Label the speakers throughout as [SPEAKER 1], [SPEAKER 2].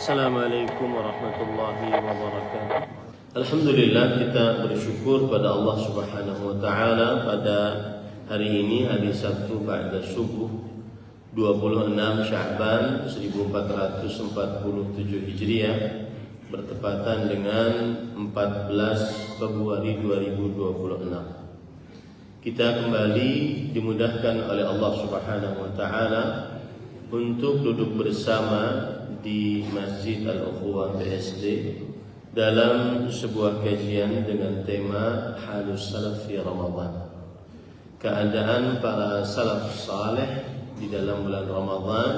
[SPEAKER 1] Assalamualaikum warahmatullahi wabarakatuh. Alhamdulillah, kita bersyukur pada Allah Subhanahu wa taala pada hari ini, hari Sabtu ba'da subuh 26 Sya'ban 1447 Hijriah, bertepatan dengan 14 Februari 2026. Kita kembali dimudahkan oleh Allah Subhanahu wa taala untuk duduk bersama di Masjid Al-Ukhuwah BSD dalam sebuah kajian dengan tema Halus Salaf fi Ramadan. Keadaan para salaf saleh di dalam bulan Ramadan,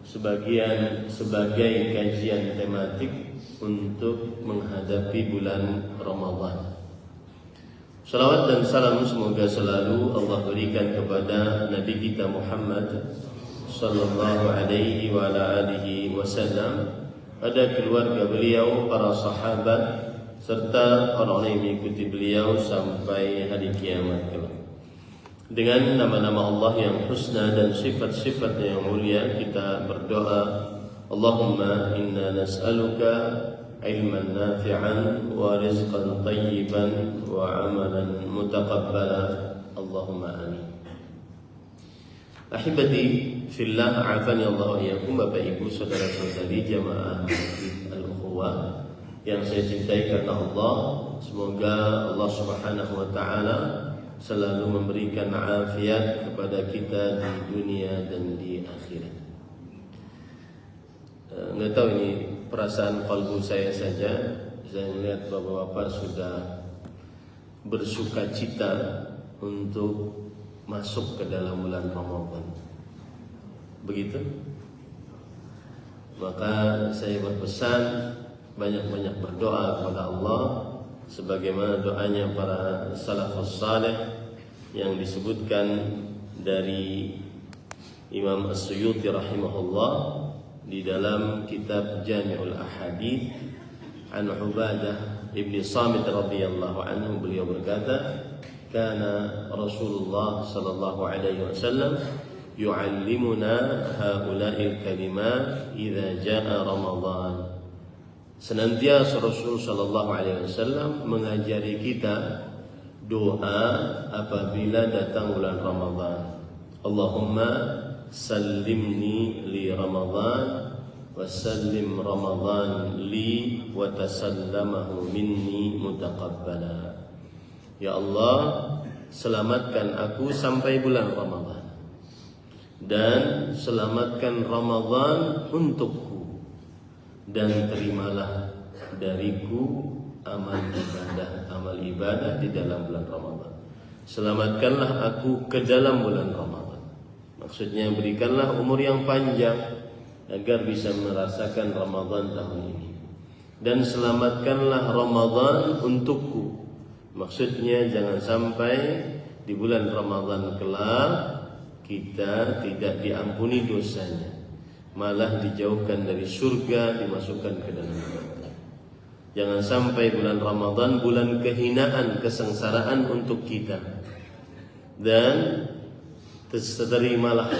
[SPEAKER 1] sebagai kajian tematik untuk menghadapi bulan Ramadan. Salawat dan salam semoga selalu Allah berikan kepada Nabi kita Muhammad sallallahu alaihi wa ala alihi wasallam, pada keluarga beliau, para sahabat, serta orang-orang yang mengikuti beliau sampai hari kiamat kelak. Dengan nama-nama Allah yang husna dan sifat-sifat yang mulia, kita berdoa, Allahumma inna nas'aluka ilman nafi'an wa rizqan tayyiban wa amalan mutaqabbala. Allahumma amin. Ahibati fillah, afani Allah wa iyyakum, Bapak Ibu, saudara-saudari jamaah Masjid Al-Ukhuwah yang saya cintai karena Allah. Semoga Allah Subhanahu wa taala selalu memberikan afiat kepada kita di dunia dan di akhirat. Enggak tahu ini perasaan kalbu saya saja. Saya melihat bapak-bapak sudah bersukacita untuk masuk ke dalam bulan Ramadan. Begitu? Maka saya berpesan banyak-banyak berdoa kepada Allah sebagaimana doanya para salafus saleh yang disebutkan dari Imam As-Suyuti rahimahullah di dalam kitab Jami'ul Ahadits an Ubadah ibn Samit radhiyallahu anhu. Beliau berkata, kana Rasulullah sallallahu alaihi wasallam yu'allimuna haula'il kalimat idza jaa Ramadan. Senantiasa Rasul sallallahu alaihi wasallam mengajari kita doa apabila datang bulan Ramadan. Allahumma sallimni li Ramadan wa sallim Ramadan li wa tasallamahu minni mutaqabbala. Ya Allah, selamatkan aku sampai bulan Ramadan, dan selamatkan Ramadan untukku, dan terimalah dariku amal ibadah di dalam bulan Ramadan. Selamatkanlah aku ke dalam bulan Ramadan. Maksudnya berikanlah umur yang panjang agar bisa merasakan Ramadan tahun ini, dan selamatkanlah Ramadan untukku. Maksudnya jangan sampai di bulan Ramadan kelak kita tidak diampuni dosanya, malah dijauhkan dari surga, dimasukkan ke dalam neraka. Jangan sampai bulan Ramadan bulan kehinaan, kesengsaraan untuk kita. Dan terimalah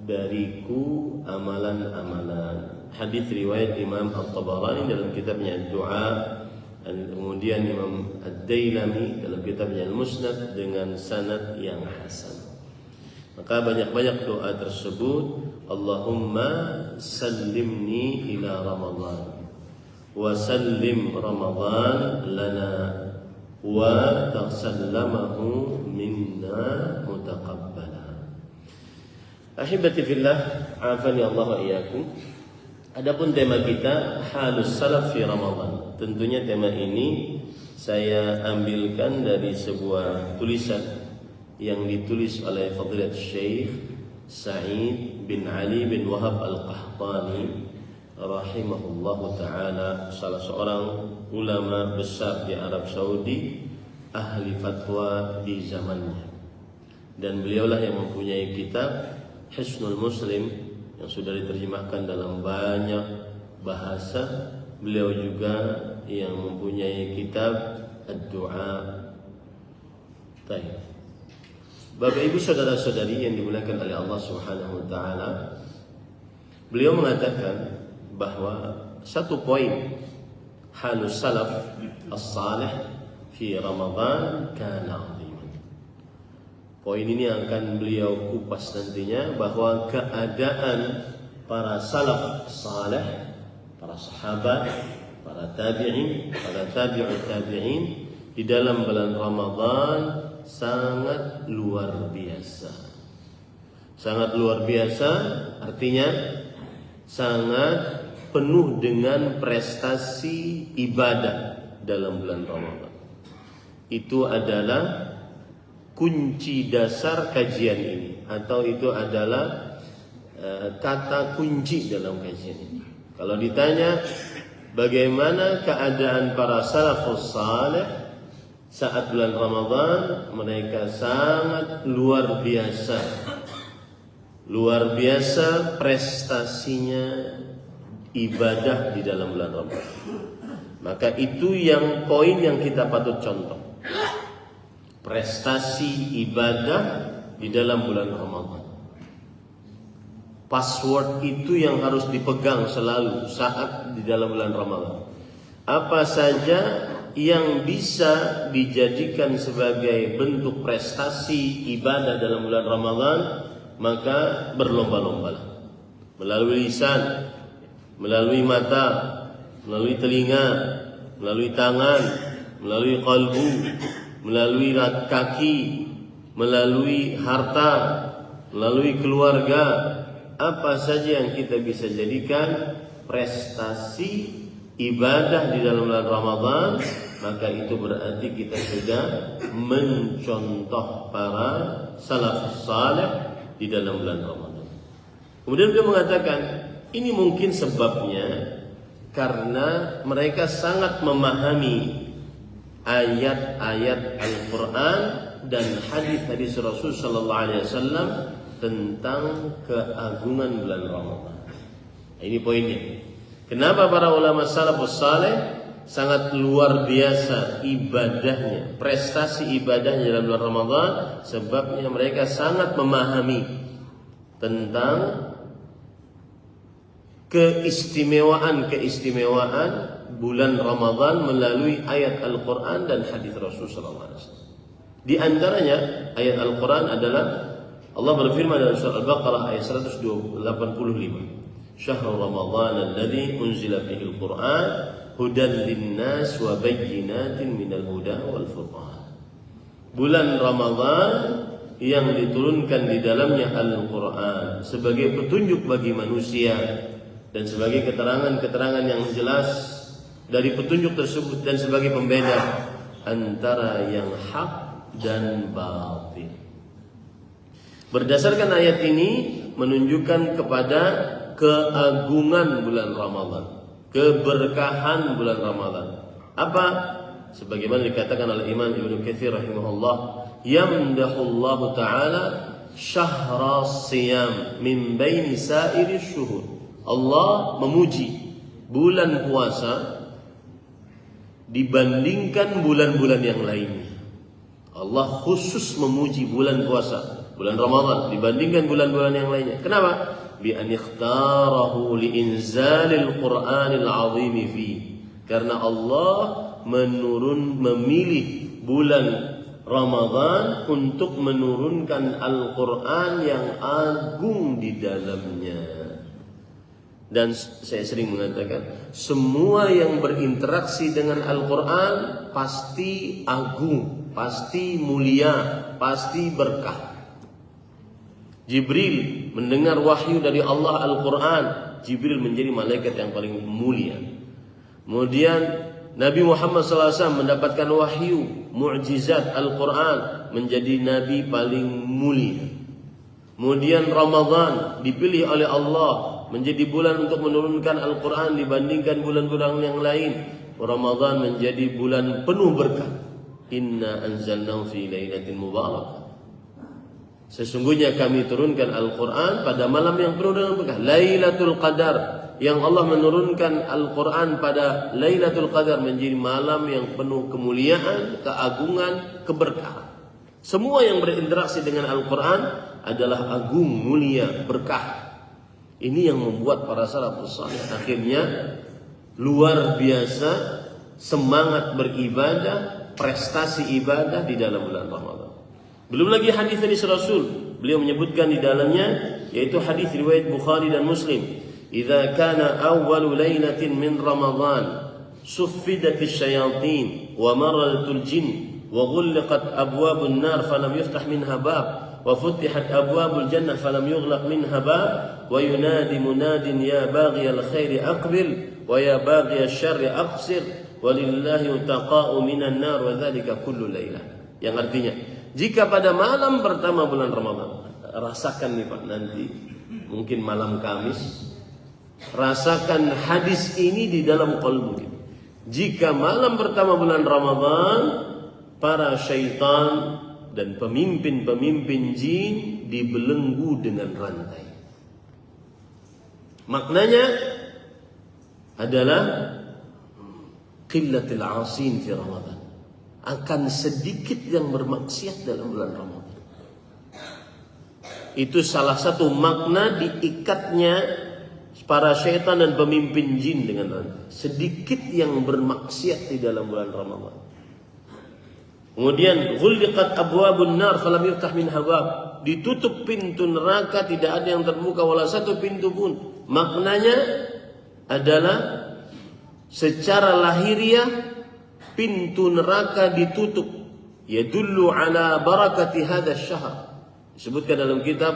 [SPEAKER 1] dariku amalan-amalan. Hadis riwayat Imam At-Tabarani dalam kitabnya Doa, kemudian Imam Ad-Dailami dalam kitabnya Al-Musnad dengan sanad yang hasan. Maka banyak-banyak doa tersebut, Allahumma sallimni ila Ramadan wa sallim Ramadan lana wa tasallamahu minna mutaqabbala. Ahibati fillah, afani Allah wa iyyakum. Adapun tema kita Halus Salaf fi Ramadan. Tentunya tema ini saya ambilkan dari sebuah tulisan yang ditulis oleh Fadilat Syekh Sa'id bin Ali bin Wahab Al-Qahtani rahimahullahu ta'ala, salah seorang ulama besar di Arab Saudi, ahli fatwa di zamannya. Dan beliaulah yang mempunyai kitab Hisnul Muslim yang sudah diterjemahkan dalam banyak bahasa. Beliau juga yang mempunyai kitab Ad-Du'a. Baik. Bapak Ibu saudara-saudari yang dimuliakan oleh Allah Subhanahu wa taala, beliau mengatakan bahwa satu poin halus salaf as-salih fi Ramadan kana 'aziman. Poin ini akan beliau kupas nantinya, bahwa keadaan para salaf salih, para sahabat, para tabi'in, para tabi'ut tabi'in di dalam bulan Ramadan sangat luar biasa. Sangat luar biasa artinya sangat penuh dengan prestasi ibadah dalam bulan Ramadan. Itu adalah kunci dasar kajian ini, atau itu adalah kata kunci dalam kajian ini. Kalau ditanya bagaimana keadaan para salafus salih saat bulan Ramadan, mereka sangat luar biasa. Luar biasa prestasinya ibadah di dalam bulan Ramadan. Maka itu yang poin yang kita patut contoh. Prestasi ibadah di dalam bulan Ramadan. Password itu yang harus dipegang selalu saat di dalam bulan Ramadan. Apa saja yang bisa dijadikan sebagai bentuk prestasi ibadah dalam bulan Ramadan, maka berlomba-lombalah. Melalui lisan, melalui mata, melalui telinga, melalui tangan, melalui kalbu, melalui kaki, melalui harta, melalui keluarga. Apa saja yang kita bisa jadikan prestasi ibadah di dalam bulan Ramadan, maka itu berarti kita sudah mencontoh para salafus salih di dalam bulan Ramadan. Kemudian dia mengatakan, ini mungkin sebabnya karena mereka sangat memahami ayat-ayat Al-Quran dan hadis-hadis Rasul sallallahu alaihi wasallam tentang keagungan bulan Ramadan. Ini poinnya. Kenapa para ulama salafus saleh sangat luar biasa ibadahnya, prestasi ibadahnya dalam bulan Ramadan? Sebabnya mereka sangat memahami tentang keistimewaan bulan Ramadan melalui ayat Al-Quran dan hadis Rasul sallallahu alaihi wasallam. Di antaranya ayat Al-Quran adalah Allah berfirman dalam surah Al-Baqarah ayat 185. Syahrul Ramadan alladzi unzila fihi al-Qur'an hudan lin-nas wa bayyinatin minal huda wal furqan. Bulan Ramadan yang diturunkan di dalamnya Al-Quran sebagai petunjuk bagi manusia dan sebagai keterangan-keterangan yang jelas dari petunjuk tersebut, dan sebagai pembeda antara yang hak dan batil. Berdasarkan ayat ini menunjukkan kepada keagungan bulan Ramadan, keberkahan bulan Ramadan. Apa? Sebagaimana dikatakan oleh Imam Ibnu Katsir rahimahullah, yamdahullahu ta'ala syahra siyam min baini sa'iri syuhur. Allah memuji bulan puasa dibandingkan bulan-bulan yang lainnya. Allah khusus memuji bulan puasa, bulan Ramadan dibandingkan bulan-bulan yang lainnya. Kenapa? Bi an ikhtarahu li inzalil Qur'anil 'azim fi. Karena Allah memilih bulan Ramadan untuk menurunkan Al-Quran yang agung di dalamnya. Dan saya sering mengatakan, semua yang berinteraksi dengan Al-Quran pasti agung, pasti mulia, pasti berkah. Jibril mendengar wahyu dari Allah Al-Quran, Jibril menjadi malaikat yang paling mulia. Kemudian Nabi Muhammad SAW mendapatkan wahyu, mukjizat Al-Quran, menjadi Nabi paling mulia. Kemudian Ramadan dipilih oleh Allah menjadi bulan untuk menurunkan Al-Quran dibandingkan bulan-bulan yang lain. Ramadan menjadi bulan penuh berkah. Inna anzalnahu fi lailatin mubarakah. Sesungguhnya kami turunkan Al-Quran pada malam yang penuh dengan berkah, Lailatul Qadar. Yang Allah menurunkan Al-Quran pada Lailatul Qadar menjadi malam yang penuh kemuliaan, keagungan, keberkahan. Semua yang berinteraksi dengan Al-Quran adalah agung, mulia, berkah. Ini yang membuat para salafus saleh akhirnya luar biasa semangat beribadah, prestasi ibadah di dalam bulan Ramadan. Belum lagi hadis Rasul, beliau menyebutkan di dalamnya, yaitu hadis riwayat Bukhari dan Muslim. Idza kana awwalu lailatin min Ramadan suffidatis syayatin wa maradatul jin wa ghulqat abwabun nar falam yuftah minha bab wa futihat abwabul jannah falam yughlaq minha bab wa yunadi munadin ya baghiyal khairi aqbil wa ya baghiyasy syarri aqsir walillahi utaqa'u minan nar wa dzalika kullu lailah. Yang artinya, jika pada malam pertama bulan Ramadan, rasakan nih Pak nanti mungkin malam Kamis, rasakan hadis ini di dalam qalbu kita. Jika malam pertama bulan Ramadan, para syaitan dan pemimpin-pemimpin jin dibelenggu dengan rantai. Maknanya adalah qillatil 'asin fi Ramadan. Akan sedikit yang bermaksiat dalam bulan Ramadan. Itu salah satu makna diikatnya para syaitan dan pemimpin jin dengan rantai. Sedikit yang bermaksiat di dalam bulan Ramadan. Kemudian ghulqat abwabun nar falam yuftah minha bab. Ditutup pintu neraka, tidak ada yang terbuka wala satu pintu pun. Maknanya adalah secara lahiriah pintu neraka ditutup. Yadullu ala barakati hadzal syahr. Disebutkan dalam kitab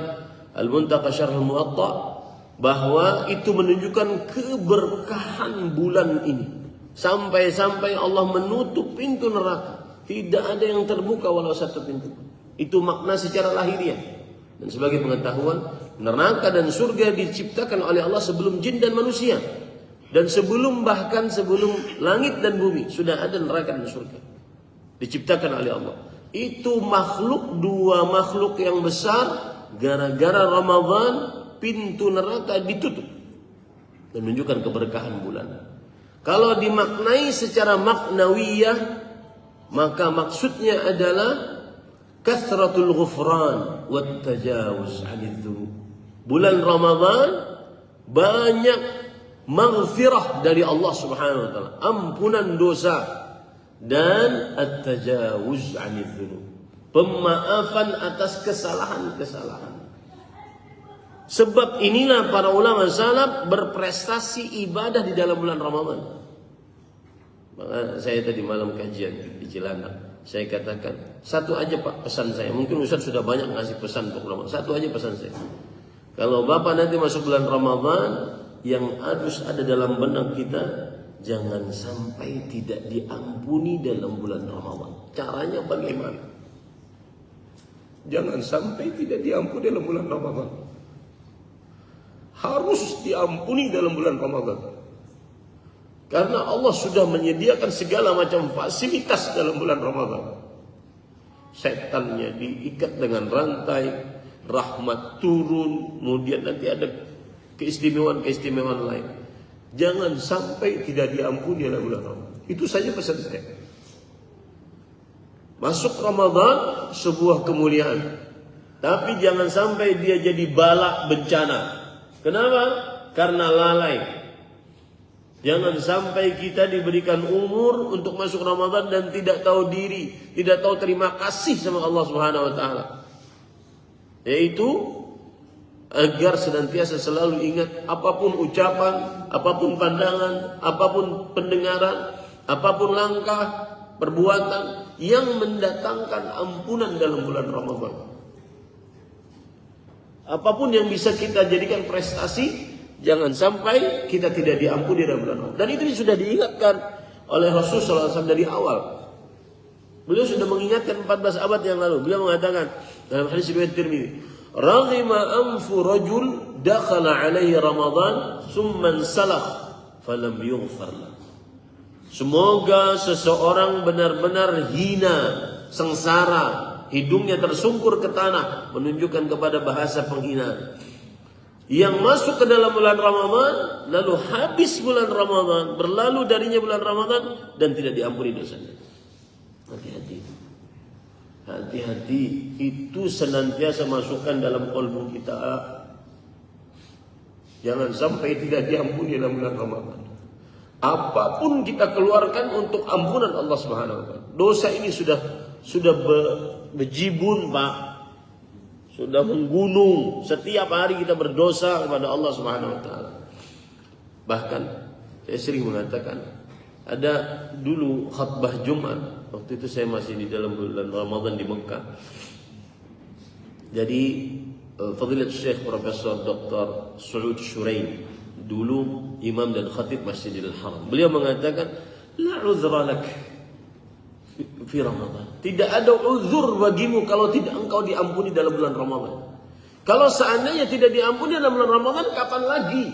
[SPEAKER 1] Al-Muntaqa Syarh Al-Muwatta bahwa itu menunjukkan keberkahan bulan ini. Sampai-sampai Allah menutup pintu neraka. Tidak ada yang terbuka walau satu pintu. Itu makna secara lahiriah. Dan sebagai pengetahuan, neraka dan surga diciptakan oleh Allah sebelum jin dan manusia. Dan bahkan sebelum langit dan bumi sudah ada neraka dan surga. Diciptakan oleh Allah. Itu dua makhluk yang besar, gara-gara Ramadan pintu neraka ditutup. Dan menunjukkan keberkahan bulan. Kalau dimaknai secara maknawiyah, maka maksudnya adalah kathratul ghufran wat tajawuz 'anil dzunub. Bulan Ramadan banyak maghfirah dari Allah Subhanahu wa taala, ampunan dosa dan at-tajawuz 'anil dzunub, pemaafan atas kesalahan-kesalahan. Sebab inilah para ulama salaf berprestasi ibadah di dalam bulan Ramadan. Maka saya tadi malam kajian di Cilandak, saya katakan satu aja Pak pesan saya. Mungkin Ustaz sudah banyak ngasih pesan untuk Ramadan. Satu aja pesan saya. Kalau Bapak nanti masuk bulan Ramadan, yang harus ada dalam benak kita, jangan sampai tidak diampuni dalam bulan Ramadan. Caranya bagaimana? Jangan sampai tidak diampuni dalam bulan Ramadan. Harus diampuni dalam bulan Ramadan. Karena Allah sudah menyediakan segala macam fasilitas dalam bulan Ramadan. Setannya diikat dengan rantai, rahmat turun, kemudian nanti ada keistimewaan-keistimewaan lain. Jangan sampai tidak diampuni dalam bulan Ramadan. Itu saja pesan saya. Masuk Ramadan sebuah kemuliaan, tapi jangan sampai dia jadi bala bencana. Kenapa? Karena lalai. Jangan sampai kita diberikan umur untuk masuk Ramadan dan tidak tahu diri, tidak tahu terima kasih sama Allah Subhanahu wa taala. Yaitu agar senantiasa selalu ingat apapun ucapan, apapun pandangan, apapun pendengaran, apapun langkah, perbuatan yang mendatangkan ampunan dalam bulan Ramadan. Apapun yang bisa kita jadikan prestasi, jangan sampai kita tidak diampuni dalam bulan Ramadan. Dan itu sudah diingatkan oleh Rasulullah SAW dari awal. Beliau sudah mengingatkan 14 abad yang lalu. Beliau mengatakan dalam hadis riwayat Tirmidzi, "Raghima anfu rajul dakhala alaihi Ramadan thumma salakh falam yughfar lahu." Semoga seseorang benar-benar hina, sengsara, hidungnya tersungkur ke tanah, menunjukkan kepada bahasa penghinaan. Yang masuk ke dalam bulan Ramadan, lalu habis bulan Ramadan, berlalu darinya bulan Ramadan dan tidak diampuni dosanya. Hati-hati. Hati-hati, itu senantiasa masukkan dalam qalbu kita. Jangan sampai tidak diampuni dalam bulan Ramadan. Apapun kita keluarkan untuk ampunan Allah Subhanahu wa taala. Dosa ini sudah bejibun, Pak. Sudah menggunung. Setiap hari kita berdosa kepada Allah Subhanahu wa taala. Bahkan saya sering mengatakan, ada dulu khutbah Jumat. Waktu itu saya masih di dalam bulan Ramadan di Mekah. Jadi Fadilat Syekh Profesor Dr. Suud Shuraim, dulu imam dan khatib Masjidil Haram, beliau mengatakan, la uzra lak fi Ramadan. Tidak ada uzur bagimu kalau tidak engkau diampuni dalam bulan Ramadan. Kalau seandainya tidak diampuni dalam bulan Ramadan, kapan lagi?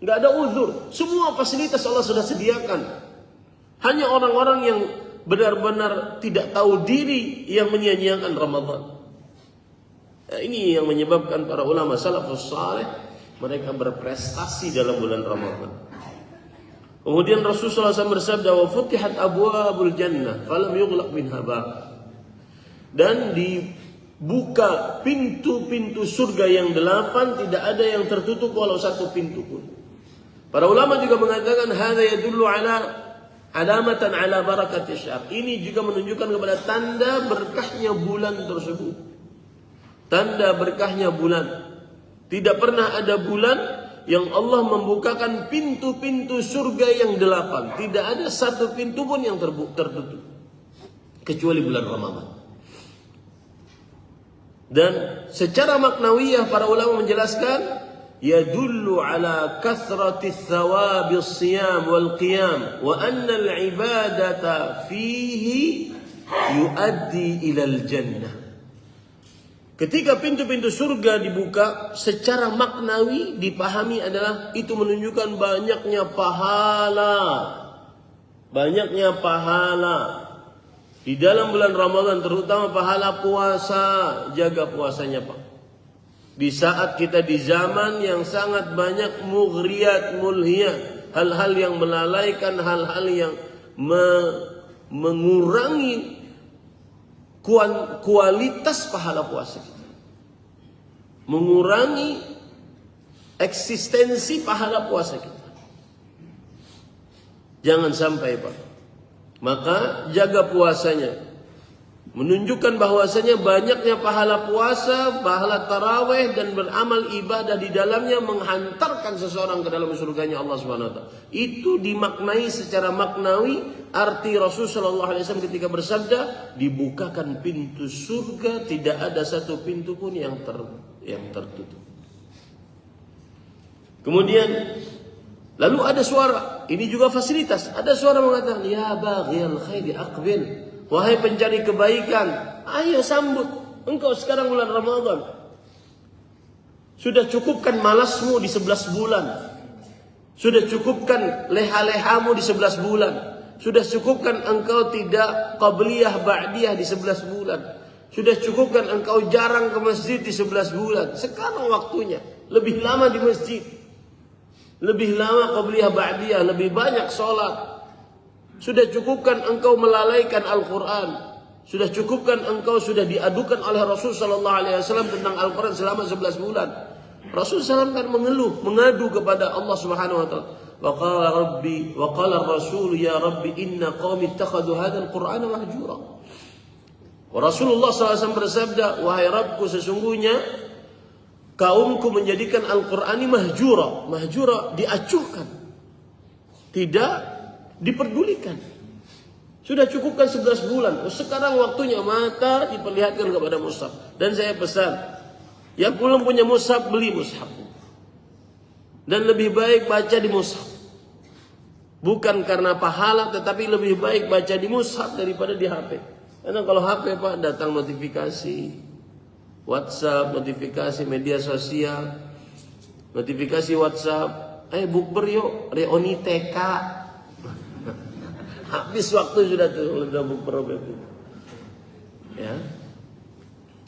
[SPEAKER 1] Enggak ada uzur. Semua fasilitas Allah sudah sediakan. Hanya orang-orang yang benar-benar tidak tahu diri yang menyia-nyiakan Ramadan. Ini yang menyebabkan para ulama salafus saleh mereka berprestasi dalam bulan Ramadan. Kemudian Rasulullah SAW bersabda, wa futihat abwabul jannah falam yughlaq minha bab. Dan dibuka pintu-pintu surga yang 8, tidak ada yang tertutup walau satu pintu pun. Para ulama juga mengatakan hadza yadullu ala alamatan ala barakati syahr. Ini juga menunjukkan kepada tanda berkahnya bulan tersebut. Tanda berkahnya bulan. Tidak pernah ada bulan yang Allah membukakan pintu-pintu surga yang 8. Tidak ada satu pintu pun yang tertutup. Kecuali bulan Ramadan. Dan secara maknawiyah para ulama menjelaskan, yadullu ala kathrati thawabi siyam wal qiyam wa anna al-ibadata fihi yuaddi ilal jannah. Ketika pintu-pintu surga dibuka, secara maknawi dipahami adalah itu menunjukkan banyaknya pahala. Banyaknya pahala. Di dalam bulan Ramadan terutama pahala puasa. Jaga puasanya, Pak. Di saat kita di zaman yang sangat banyak mughriyat, mulhiyat. Hal-hal yang melalaikan, hal-hal yang mengurangi kualitas pahala puasa kita, mengurangi eksistensi pahala puasa kita. Jangan sampai, Pak. Maka jaga puasanya. Menunjukkan bahwasanya banyaknya pahala puasa, pahala tarawih dan beramal ibadah di dalamnya menghantarkan seseorang ke dalam surganya Allah Subhanahu wa taala. Itu dimaknai secara maknawi arti Rasulullah SAW ketika bersabda, dibukakan pintu surga, tidak ada satu pintu pun yang tertutup. Kemudian lalu ada suara, ini juga fasilitas. Ada suara mengatakan, ya baghiyal khairi aqbil. Wahai pencari kebaikan, ayo sambut. Engkau sekarang bulan Ramadan. Sudah cukupkan malasmu di 11 bulan. Sudah cukupkan leha-lehamu di 11 bulan. Sudah cukupkan engkau tidak qabliyah ba'diyah di 11 bulan. Sudah cukupkan engkau jarang ke masjid di 11 bulan. Sekarang waktunya. Lebih lama di masjid. Lebih lama qabliyah ba'diyah. Lebih banyak sholat. Sudah cukupkan engkau melalaikan Al-Quran. Sudah cukupkan engkau sudah diadukan oleh Rasul Sallallahu Alaihi Wasallam tentang Al-Quran selama 11 bulan. Rasul SAW kan mengeluh, mengadu kepada Allah Subhanahu Wa Taala. Wa qala Rasul ya Rabbi inna qaumi ittakhadhu hadzal Qur'ana mahjura. Rasulullah SAW bersabda, wahai Rabbku, sesungguhnya kaumku menjadikan Al-Quran ini mahjura. Mahjura diacuhkan. Tidak diperdulikan. Sudah cukupkan 11 bulan. Sekarang waktunya mata diperlihatkan kepada mushaf. Dan saya pesan, yang belum punya mushaf, beli mushaf. Dan lebih baik baca di mushaf. Bukan karena pahala, tetapi lebih baik baca di mushaf daripada di HP. Karena kalau HP, Pak, datang notifikasi WhatsApp, notifikasi media sosial, notifikasi WhatsApp, bukber yuk, reuni TK. Habis waktu sudah bukber itu. Ya.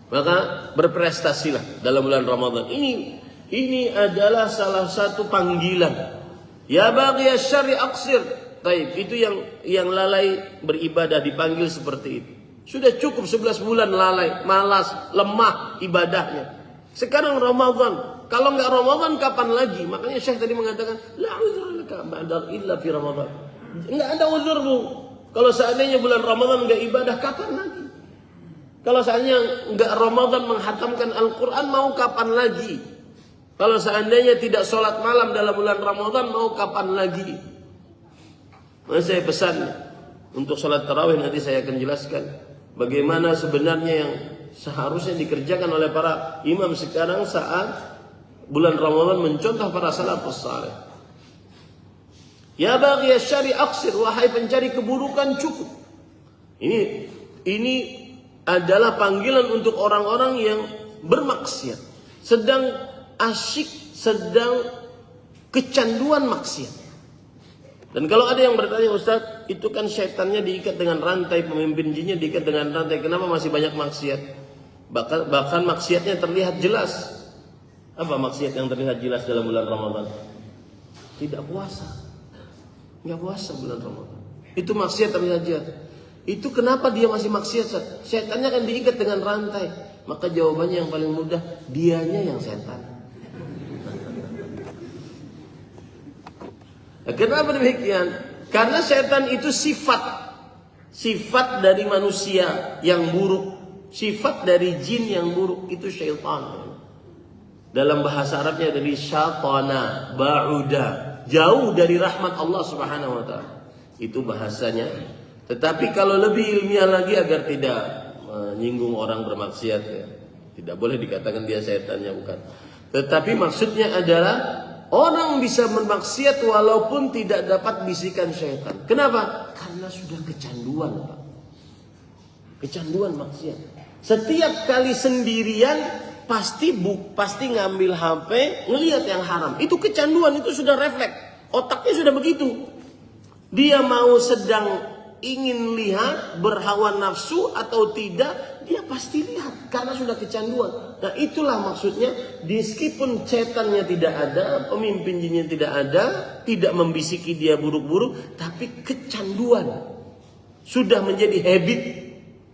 [SPEAKER 1] Maka berprestasilah dalam bulan Ramadan. Ini adalah salah satu panggilan. Ya baghiyasy syarri aqsir. Baik, itu yang lalai beribadah dipanggil seperti itu. Sudah cukup 11 bulan lalai, malas, lemah ibadahnya. Sekarang Ramadan, Kalau nggak Ramadan kapan lagi? Makanya Syekh tadi mengatakan la uzra laka ba'da illa fi Ramadan. Nggak ada uzurmu. Kalau seandainya bulan Ramadan nggak ibadah, kapan lagi? Kalau seandainya nggak Ramadan menghatamkan Al-Quran, mau kapan lagi? Kalau seandainya tidak sholat malam dalam bulan Ramadan, mau kapan lagi? Maka saya pesan untuk sholat tarawih, nanti saya akan jelaskan bagaimana sebenarnya yang seharusnya dikerjakan oleh para imam sekarang saat bulan Ramadan, mencontoh para salafus saleh. Ya baghi asyari aqsir, wahai pencari keburukan cukup. Ini adalah panggilan untuk orang-orang yang bermaksiat, sedang asyik, sedang kecanduan maksiat. Dan kalau ada yang bertanya, Ustaz, itu kan syaitannya diikat dengan rantai, pemimpin jinnya diikat dengan rantai, kenapa masih banyak maksiat? Bahkan maksiatnya terlihat jelas. Apa maksiat yang terlihat jelas dalam bulan Ramadan? Tidak puasa. Nggak puasa bulan Ramadan. Itu maksiat terlihat jelas. Itu kenapa dia masih maksiat? Syaitannya kan diikat dengan rantai. Maka jawabannya yang paling mudah, dianya yang setan. Kenapa demikian? Karena setan itu sifat dari manusia yang buruk, sifat dari jin yang buruk, itu syaitan. Dalam bahasa Arabnya dari syaitana, ba'uda, jauh dari rahmat Allah Subhanahu wa taala. Itu bahasanya. Tetapi kalau lebih ilmiah lagi, agar tidak menyinggung orang bermaksiat, ya, tidak boleh dikatakan dia setannya, bukan. Tetapi maksudnya adalah orang bisa bermaksiat walaupun tidak dapat bisikan syaitan. Kenapa? Karena sudah kecanduan, Pak. Kecanduan maksiat. Setiap kali sendirian pasti ngambil HP, ngelihat yang haram. Itu kecanduan, itu sudah refleks. Otaknya sudah begitu. Dia mau sedang ingin lihat, berhawa nafsu atau tidak, dia pasti lihat karena sudah kecanduan. Nah, itulah maksudnya, meskipun setannya tidak ada, pemimpin jinnya tidak ada, tidak membisiki dia buruk-buruk, tapi kecanduan sudah menjadi habit,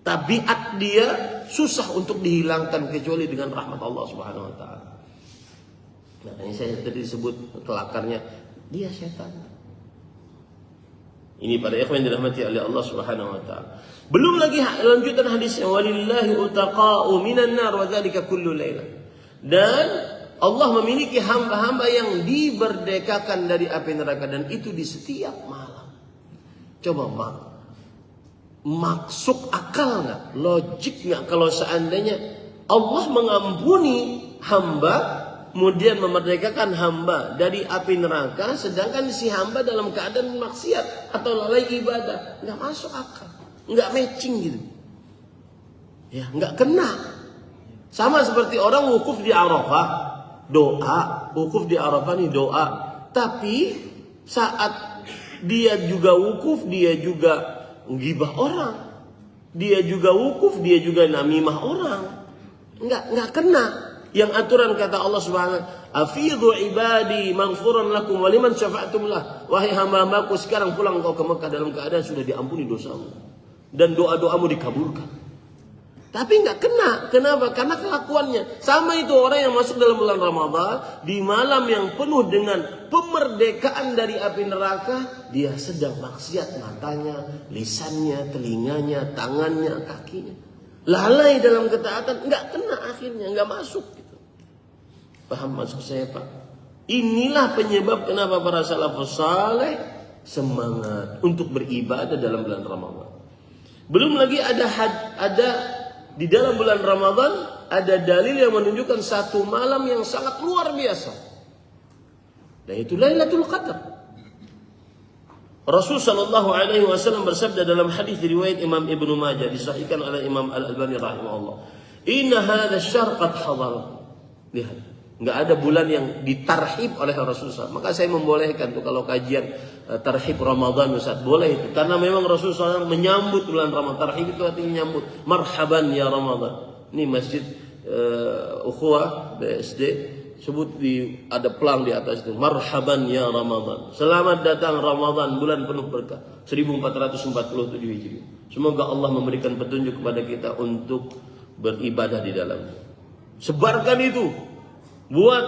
[SPEAKER 1] tabiat dia, susah untuk dihilangkan kecuali dengan rahmat Allah Subhanahu wa taala. Nah, ini saya tadi sebut kelakarnya, dia setan. Ini para ikhwan yang dirahmati oleh Allah Subhanahu wa taala. Belum lagi lanjutan hadisnya, walillahi utaqa'u minan nar wa dzalika kullu laila. Dan Allah memiliki hamba-hamba yang diberdekakan dari api neraka, dan itu di setiap malam. Coba maksud akal nggak? Logik nggak kalau seandainya Allah mengampuni hamba, kemudian memerdekakan hamba dari api neraka, sedangkan si hamba dalam keadaan maksiat atau lalai ibadah? Nggak masuk akal, nggak matching gitu. Ya, nggak kena. Sama seperti orang wukuf di Arafah, doa, wukuf di Arafah nih doa, tapi saat dia juga wukuf, dia juga ghibah orang, dia juga wukuf, dia juga namimah orang, nggak kena. Yang aturan kata Allah Subhanahu wa taala, afidhu ibadi maghfuran lakum wa liman syafa'tum lah. Wahai hamba-hambaku, sekarang pulang kau ke Mekah dalam keadaan sudah diampuni dosamu dan doa-doamu dikabulkan. Tapi nggak kena. Kenapa? Karena kelakuannya. Sama itu orang yang masuk dalam bulan Ramadan di malam yang penuh dengan pemerdekaan dari api neraka, dia sedang maksiat, matanya, lisannya, telinganya, tangannya, kakinya. Lalai dalam ketaatan, nggak kena akhirnya, nggak masuk. Paham maksud saya, Pak? Inilah penyebab kenapa para salafus saleh semangat untuk beribadah dalam bulan Ramadan. Belum lagi ada di dalam bulan Ramadan ada dalil yang menunjukkan satu malam yang sangat luar biasa. Dan itu Lailatul Qadar. Rasul sallallahu alaihi wasallam bersabda dalam hadis riwayat Imam Ibnu Majah, disahihkan oleh Imam Al-Albani rahimahullah, "Inna hadha asy-syahr qad hadar." Lihat, enggak ada bulan yang ditarhib oleh Rasulullah. Maka saya membolehkan tuh kalau kajian tarhib Ramadan, Ustaz, boleh itu. Karena memang Rasulullah SAW menyambut bulan Ramadan. Tarhib itu artinya menyambut. Marhaban ya Ramadan. Ini masjid Ukhuwah BSD, sebut ada pelang di atas itu, marhaban ya Ramadan, selamat datang Ramadan, bulan penuh berkah, 1447 Hijriah. Semoga Allah memberikan petunjuk kepada kita untuk beribadah di dalamnya. Sebarkan itu, buat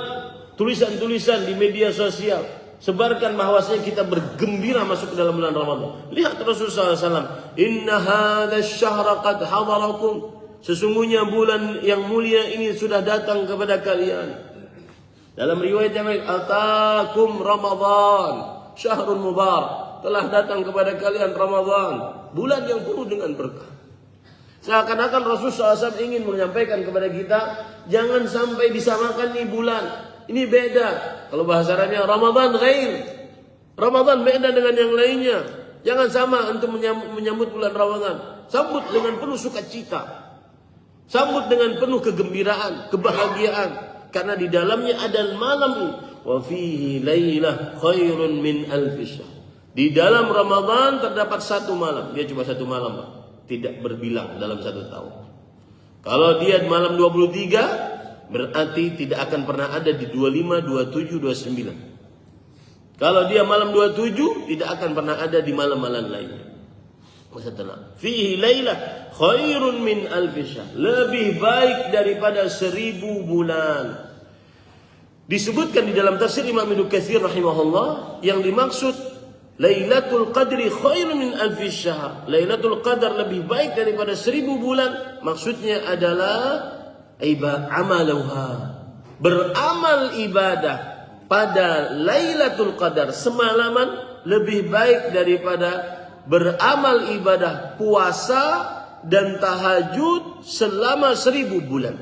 [SPEAKER 1] tulisan-tulisan di media sosial. Sebarkan bahwasanya kita bergembira masuk ke dalam bulan Ramadan. Lihat Rasulullah SAW. Inna hadha syahra qad hadarakum. Sesungguhnya bulan yang mulia ini sudah datang kepada kalian. Dalam riwayat yang lain, atakum Ramadan, syahrun mubarak. Telah datang kepada kalian Ramadan, bulan yang penuh dengan berkah. Seakan-akan Rasulullah SAW ingin menyampaikan kepada kita, jangan sampai disamakan nih bulan. Ini beda. Kalau bahasa Arabnya Ramadan ghair. Ramadan beda dengan yang lainnya. Jangan sama untuk menyambut bulan Ramadan. Sambut dengan penuh sukacita. Sambut dengan penuh kegembiraan, kebahagiaan. Karena di dalamnya ada malam. Wa fihi lailah khairun min alfi syahr. Di dalam Ramadan terdapat satu malam. Dia cuma satu malam, Pak. Tidak berbilang dalam satu tahun. Kalau dia malam 23, berarti tidak akan pernah ada di 25, 27, 29. Kalau dia malam 27, tidak akan pernah ada di malam-malam lainnya. Masa tenang. Fihi lailah khairun min alfi syahr. Lebih baik daripada 1000 bulan. Disebutkan di dalam tafsir Imam Ibnu Katsir rahimahullah, yang dimaksud Lailatul Qadri khairun min alfi syahr. Lailatul Qadar lebih baik daripada 1000 bulan. Maksudnya adalah amaluha, beramal ibadah pada Lailatul Qadar semalaman lebih baik daripada beramal ibadah puasa dan tahajud selama 1000 bulan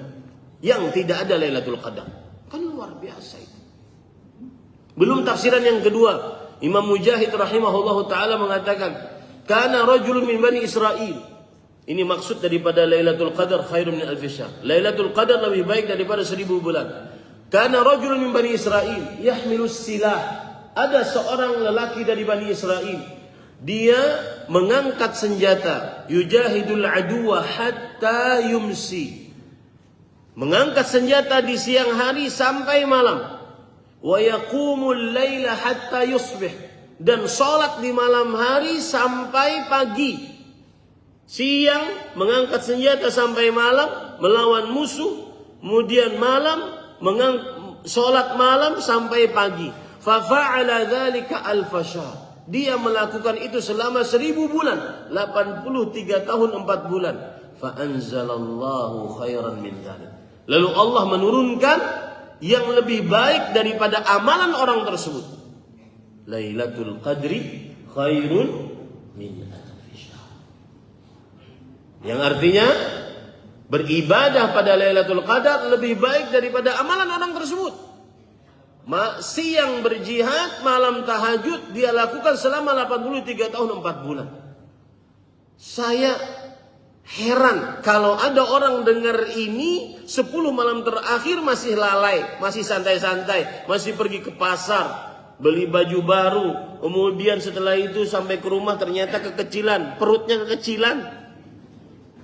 [SPEAKER 1] yang tidak ada Lailatul Qadar. Kan luar biasa itu. Belum tafsiran yang kedua, Imam Mujahid rahimahullahu taala mengatakan, kana rajulun min bani Israil. Ini maksud daripada Lailatul Qadar khairun min alfi syahr. Lailatul Qadar lebih baik daripada 1000 bulan. Kana rajulun min bani Israil yahmilus silah. Ada seorang lelaki dari Bani Israel. Dia mengangkat senjata. Yujahidul aduwa hatta yumsi. Mengangkat senjata di siang hari sampai malam. Wa yaqumul laila hatta yusbih. Dan salat di malam hari sampai pagi. Siang mengangkat senjata sampai malam melawan musuh, kemudian malam salat malam sampai pagi. Fa fa'ala dzalika alf syahr. Dia melakukan itu selama 1000 bulan, 83 tahun 4 bulan. Fa anzalallahu khairan min dzalik. Lalu Allah menurunkan yang lebih baik daripada amalan orang tersebut. Lailatul Qadri khairun min yang artinya beribadah pada Lailatul Qadar lebih baik daripada amalan orang tersebut. Siang berjihad, malam tahajud dia lakukan selama 83 tahun 4 bulan. Saya heran kalau ada orang dengar ini 10 malam terakhir masih lalai, masih santai-santai, masih pergi ke pasar, beli baju baru, kemudian setelah itu sampai ke rumah ternyata kekecilan, perutnya kekecilan.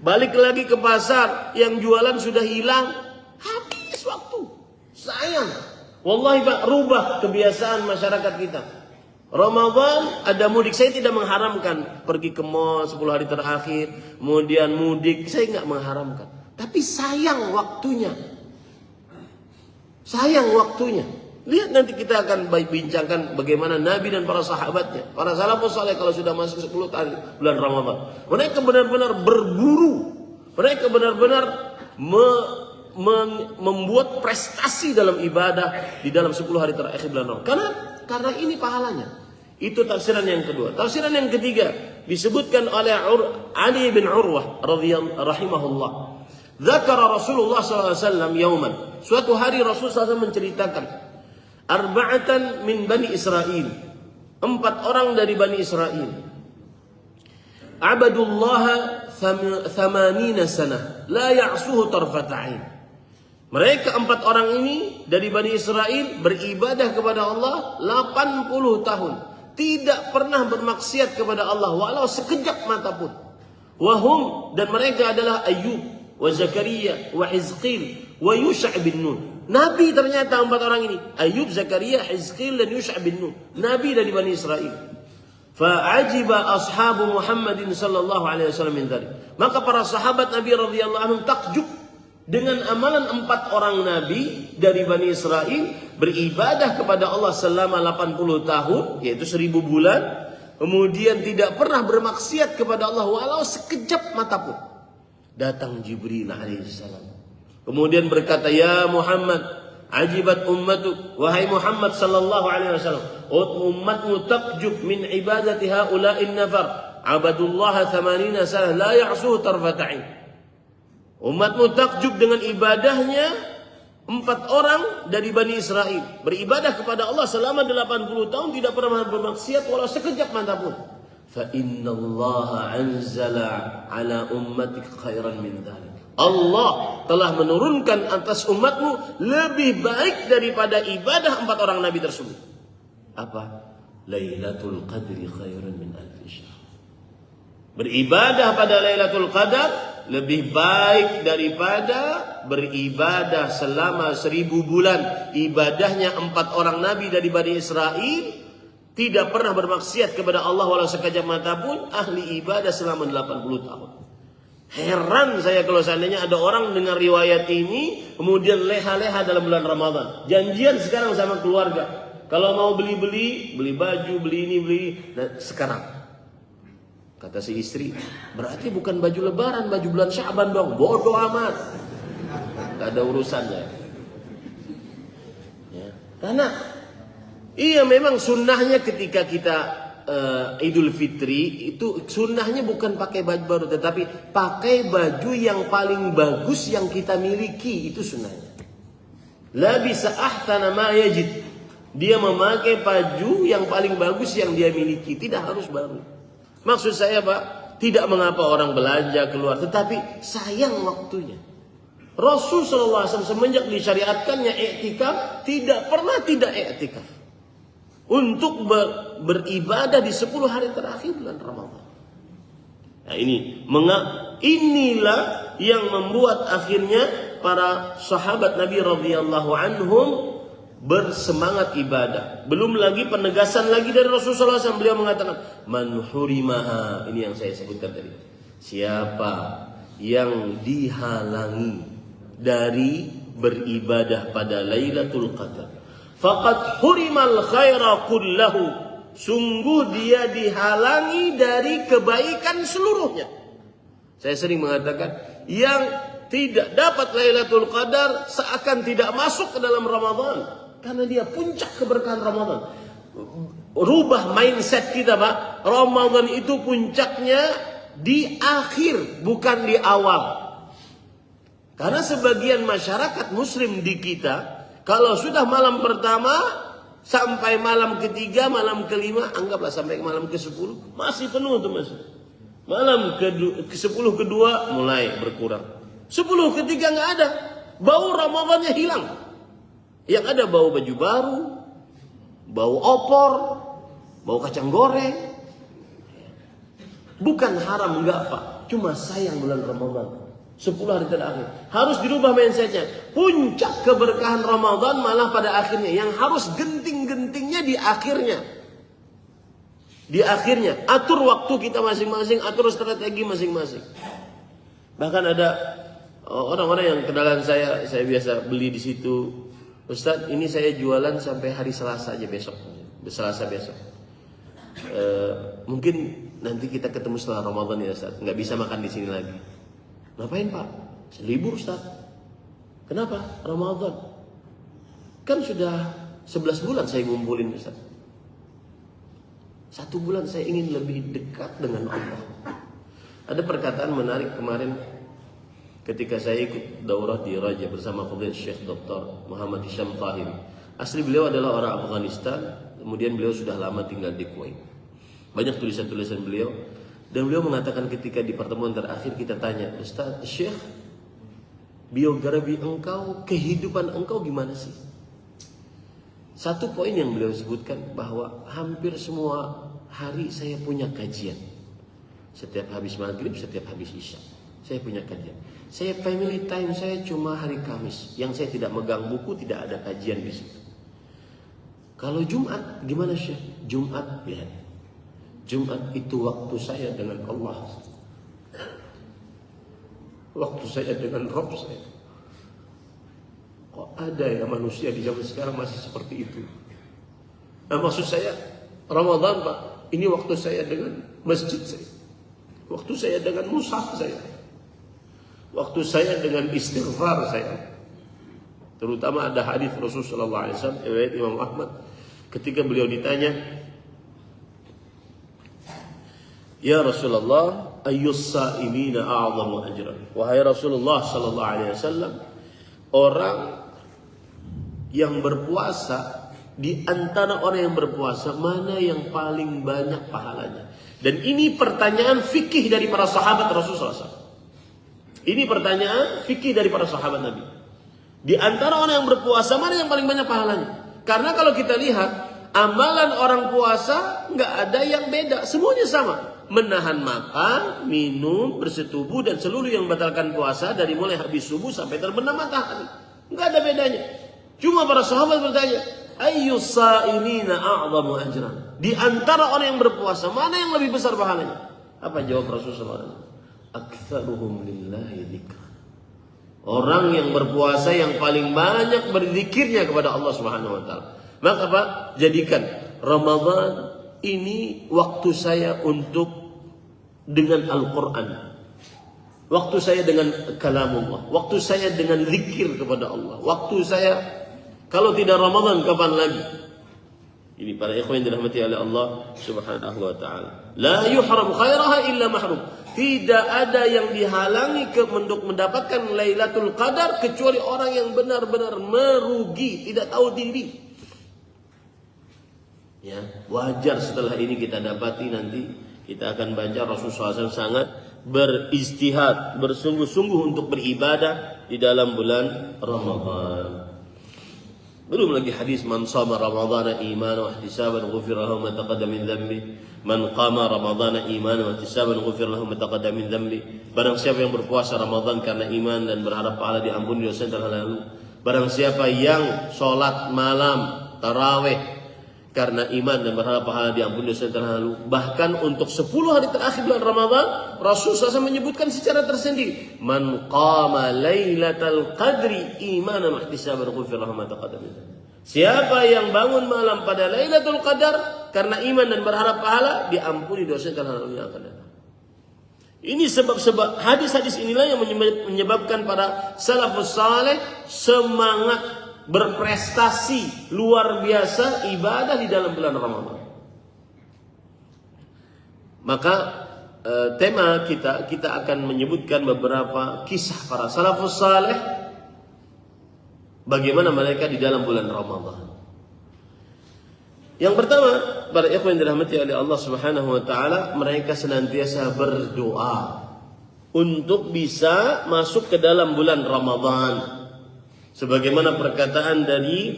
[SPEAKER 1] Balik lagi ke pasar, yang jualan sudah hilang. Habis waktu. Sayang. Wallahi Pak, rubah kebiasaan masyarakat kita. Ramadan ada mudik. Saya tidak mengharamkan pergi ke mall 10 hari terakhir, kemudian mudik. Saya nggak mengharamkan. Tapi sayang waktunya. Sayang waktunya. Lihat nanti kita akan bincangkan bagaimana Nabi dan para sahabatnya, para salafus saleh kalau sudah masuk 10 hari bulan Ramadan. Mereka benar-benar berburu. Mereka benar-benar membuat prestasi dalam ibadah di dalam 10 hari terakhir bulan Ramadan. Karena ini pahalanya. Itu tafsiran yang kedua. Tafsiran yang ketiga disebutkan oleh Ali bin Urwah rahimahullah. Dzakara Rasulullah SAW yauman. Suatu hari Rasulullah SAW menceritakan arba'atan min Bani Israel. 4 orang dari Bani Israel. Abadullaha 80 sanah. La ya'suhu tarfata'in. Mereka 4 orang ini dari Bani Israel beribadah kepada Allah 80 tahun. Tidak pernah bermaksiat kepada Allah walau sekejap mata pun. Wahum, dan mereka adalah Ayyub, wa Zakaria, wa Hizqil, wa Yusha' bin Nun. Nabi ternyata 4 orang ini. Ayyub, Zakaria, Hizqil dan Yusha' bin Nun. Nabi dari Bani Israel. Fa'ajiba ashabu Muhammadin sallallahu alaihi wasallam min dzalik. Maka para sahabat Nabi radhiyallahu anhum takjub dengan amalan 4 orang nabi dari Bani Israel, beribadah kepada Allah selama 80 tahun, yaitu 1000 bulan, kemudian tidak pernah bermaksiat kepada Allah walau sekejap mata pun. Datang Jibril alaihissalam, kemudian berkata, ya Muhammad, ajibat ummatuk, wahai Muhammad sallallahu alaihi wasallam, ummatmu takjub min ibadati haula'in nafar, abadullah 80 sanah la ya'suhu tarfata'in. Umatmu takjub dengan ibadahnya 4 orang dari Bani Israel, beribadah kepada Allah selama 80 tahun, tidak pernah bermaksiat walau sekejap mata pun. Fa innallaha anzala ala ummatik khairan min dzalik. Allah telah menurunkan atas umatmu lebih baik daripada ibadah 4 orang nabi tersebut. Apa? Lailatul Qadri khairun min alfi syahr. Beribadah pada Lailatul Qadar lebih baik daripada beribadah selama 1000 bulan. Ibadahnya 4 orang nabi dari Bani Israel, tidak pernah bermaksiat kepada Allah walau sekejap mata pun, ahli ibadah selama 80 tahun. Heran saya kalau seandainya ada orang dengar riwayat ini kemudian leha-leha dalam bulan Ramadan. Janjian sekarang sama keluarga, kalau mau beli baju, beli ini, nah, sekarang. Kata si istri, berarti bukan baju lebaran, baju bulan Sya'ban dong. Bodoh amat, gak ada urusannya. Ya. Karena iya memang sunnahnya ketika kita Idul Fitri itu sunnahnya bukan pakai baju baru, tetapi pakai baju yang paling bagus yang kita miliki, itu sunnahnya. La bisa ahsana ma yajid. Dia memakai baju yang paling bagus yang dia miliki, tidak harus baru. Maksud saya Pak, tidak mengapa orang belanja keluar, tetapi sayang waktunya. Rasul SAW semenjak disyariatkannya i'tikaf, tidak pernah tidak i'tikaf. Untuk beribadah di 10 hari terakhir bulan Ramadan. Nah inilah yang membuat akhirnya para sahabat Nabi radhiyallahu anhum bersemangat ibadah. Belum lagi penegasan lagi dari Rasulullah SAW, beliau mengatakan, man hurimaha, ini yang saya sebutkan tadi. Siapa yang dihalangi dari beribadah pada Lailatul Qadar, faqad hurimal khaira kullahu, sungguh dia dihalangi dari kebaikan seluruhnya. Saya sering mengatakan, yang tidak dapat Lailatul Qadar seakan tidak masuk ke dalam Ramadan. Karena dia puncak keberkahan Ramadan. Rubah mindset kita Pak. Ramadan itu puncaknya di akhir, bukan di awal. Karena sebagian masyarakat muslim di kita, kalau sudah malam pertama sampai malam ketiga, malam kelima, anggaplah sampai malam ke-10, masih penuh tuh masih. Malam ke-10 kedua mulai berkurang. 10 ketiga nggak ada. Bau Ramadannya hilang. Yang ada bau baju baru, bau opor, bau kacang goreng. Bukan haram enggak Pak, cuma sayang bulan Ramadan. 10 hari terakhir harus dirubah mindsetnya. Puncak keberkahan Ramadan malah pada akhirnya. Yang harus genting-gentingnya di akhirnya. Di akhirnya atur waktu kita masing-masing, atur strategi masing-masing. Bahkan ada orang-orang yang kenalan saya biasa beli di situ. Ustaz, ini saya jualan sampai hari Selasa aja besok. Selasa besok. Mungkin nanti kita ketemu setelah Ramadan ya Ustaz. Nggak bisa makan di sini lagi. Ngapain Pak? Libur Ustaz. Kenapa? Ramadan. Kan sudah 11 bulan saya ngumpulin Ustaz. 1 bulan saya ingin lebih dekat dengan Allah. Ada perkataan menarik kemarin ketika saya ikut daurah di Raja bersama Fadil Syekh Dr. Muhammad Hisham Tahir. Asli beliau adalah orang Afghanistan, kemudian beliau sudah lama tinggal di Kuwait. Banyak tulisan-tulisan beliau, dan beliau mengatakan ketika di pertemuan terakhir kita tanya, Ustaz Syekh, biografi engkau, kehidupan engkau gimana sih? Satu poin yang beliau sebutkan bahwa hampir semua hari saya punya kajian. Setiap habis maghrib, setiap habis isya, saya punya kajian. Saya family time saya cuma hari Kamis, yang saya tidak megang buku, tidak ada kajian di situ. Kalau Jumat gimana Syekh? Jumat lihat. Jumat itu waktu saya dengan Allah. Waktu saya dengan Rabb saya.
[SPEAKER 2] Kok ada ya manusia di zaman sekarang masih seperti itu? Nah, maksud saya Ramadan, Pak, ini waktu saya dengan masjid saya, waktu saya dengan mushaf saya, waktu saya dengan istighfar saya. Terutama ada hadis Rasulullah SAW, riwayat Imam Ahmad, ketika beliau ditanya, "Ya Rasulullah, ayyus sa'imina a'zamu ajran?" Wahai Rasulullah sallallahu alaihi wasallam, orang yang berpuasa, di antara orang yang berpuasa, mana yang paling banyak pahalanya? Dan ini pertanyaan fikih dari para sahabat Rasulullah SAW. Ini pertanyaan fikih dari para sahabat Nabi. Di antara orang yang berpuasa, mana yang paling banyak pahalanya? Karena kalau kita lihat, amalan orang puasa nggak ada yang beda, semuanya sama. Menahan makan, minum, bersetubuh, dan seluruh yang membatalkan puasa dari mulai habis subuh sampai terbenam matahari. Nggak ada bedanya. Cuma para sahabat bertanya, ayyus sa'imina a'zamu ajran? Di antara orang yang berpuasa, mana yang lebih besar pahalanya? Apa jawab Rasulullah SAW? Aktsaruhum lillahi dzikra. Orang yang berpuasa yang paling banyak berzikirnya kepada Allah Subhanahu wa taala. Maka Pak, jadikan Ramadan ini waktu saya untuk dengan Al-Qur'an. Waktu saya dengan kalamullah, waktu saya dengan zikir kepada Allah. Waktu saya, kalau tidak Ramadan kapan lagi? Ini para ikhwan yang dirahmati oleh Allah Subhanahu wa taala. La yuhram khairaha illa mahrum. Tidak ada yang dihalangi untuk mendapatkan Lailatul Qadar kecuali orang yang benar-benar merugi, tidak tahu diri. Ya, wajar setelah ini kita dapati nanti kita akan baca Rasulullah SAW sangat beristihad, bersungguh-sungguh untuk beribadah di dalam bulan Ramadan. Belum lagi hadis man shama ramadhana imanan wa ihtisaban ghufira lahu ma taqaddama min dhanbi. Man qama ramadhana imanan wa ihtisaban ghufira lahu ma taqaddama min dhanbi. Barang siapa yang berpuasa Ramadan karena iman dan berharap pahala diampuni dosa yang telah lalu. Barang siapa yang sholat malam tarawih karena iman dan berharap pahala diampuni dosa yang telah lalu. Bahkan untuk 10 hari terakhir bulan Ramadan, Rasulullah SAW menyebutkan secara tersendiri, man qama lailatal qadri imanan wa ihtisaban ghufira lahu ma taqaddama min dhanbi. Siapa yang bangun malam pada Lailatul Qadar karena iman dan berharap pahala, diampuni dosa yang telah lalu yang akan datang. Ini sebab-sebab hadis-hadis inilah yang menyebabkan para salafus saleh semangat berprestasi luar biasa ibadah di dalam bulan Ramadan. Maka tema kita akan menyebutkan beberapa kisah para salafus saleh, bagaimana mereka di dalam bulan Ramadan. Yang pertama, para ikhwan yang dirahmati oleh Allah Subhanahu wa taala, mereka senantiasa berdoa untuk bisa masuk ke dalam bulan Ramadan. Sebagaimana perkataan dari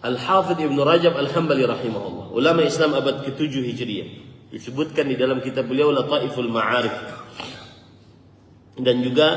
[SPEAKER 2] Al-Hafidh Ibn Rajab Al-Hambali rahimahullah, ulama Islam abad ke-7 Hijriah, disebutkan di dalam kitab beliau Lataiful Ma'arif. Dan juga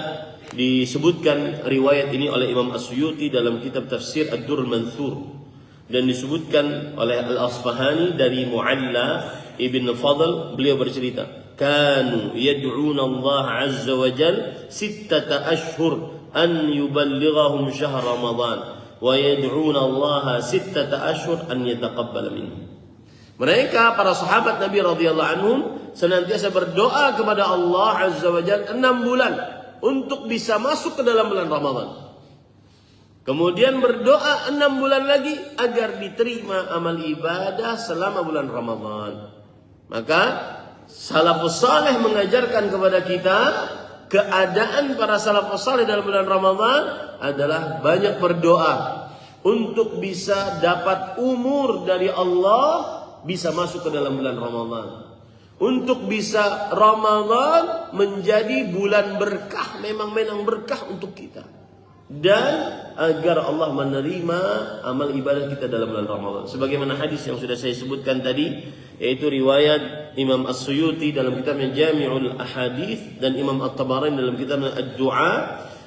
[SPEAKER 2] disebutkan riwayat ini oleh Imam As-Suyuti dalam kitab tafsir Ad-Durrul Manthur, dan disebutkan oleh Al-Asfahani dari Mu'alla Ibn Fadl. Beliau bercerita, kanu yad'una Allah azza wa jal 6 ashhur an yuballighahum syahr Ramadan wa yad'una Allah 6 ashhur an yataqabbala minhum. Mereka para sahabat Nabi radhiyallahu anhum senantiasa berdoa kepada Allah azza wa jalla 6 bulan untuk bisa masuk ke dalam bulan Ramadan. Kemudian berdoa 6 bulan lagi agar diterima amal ibadah selama bulan Ramadan. Maka salafus saleh mengajarkan kepada kita keadaan para salafus saleh dalam bulan Ramadan adalah banyak berdoa untuk bisa dapat umur dari Allah, bisa masuk ke dalam bulan Ramadan. Untuk bisa Ramadan menjadi bulan berkah, memang berkah untuk kita. Dan agar Allah menerima amal ibadah kita dalam bulan Ramadan. Sebagaimana hadis yang sudah saya sebutkan tadi, yaitu riwayat Imam As-Suyuti dalam kitabnya Jami'ul Ahadits dan Imam At-Tabarani dalam kitabnya Ad-Du'a,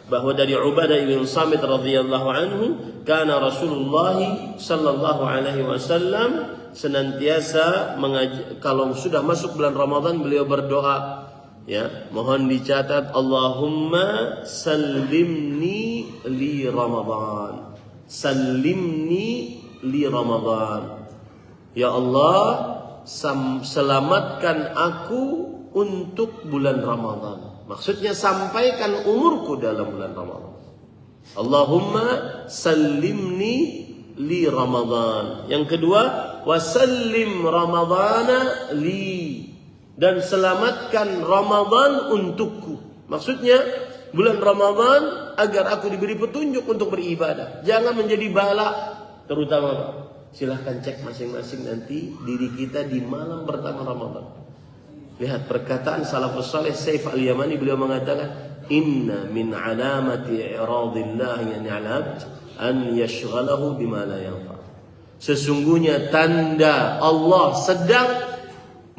[SPEAKER 2] bahwa dari Ubadah bin Samit radhiyallahu anhu, kana Rasulullah sallallahu alaihi wasallam senantiasa kalau sudah masuk bulan Ramadan beliau berdoa, ya, mohon dicatat, Allahumma sallimni li Ramadan. Salimni li Ramadan. Ya Allah, selamatkan aku untuk bulan Ramadan. Maksudnya sampaikan umurku dalam bulan Ramadan. Allahumma salimni li Ramadan. Yang kedua, wasallim Ramadana li, dan selamatkan Ramadan untukku. Maksudnya bulan Ramadan agar aku diberi petunjuk untuk beribadah. Jangan menjadi bala. Terutama Pak, silahkan cek masing-masing nanti diri kita di malam pertama Ramadan. Lihat perkataan salafus saleh Saif al-Yamani, beliau mengatakan, inna min alamati i'radillah yani al-abd an yashghalahu bima la yanfa. Sesungguhnya tanda Allah sedang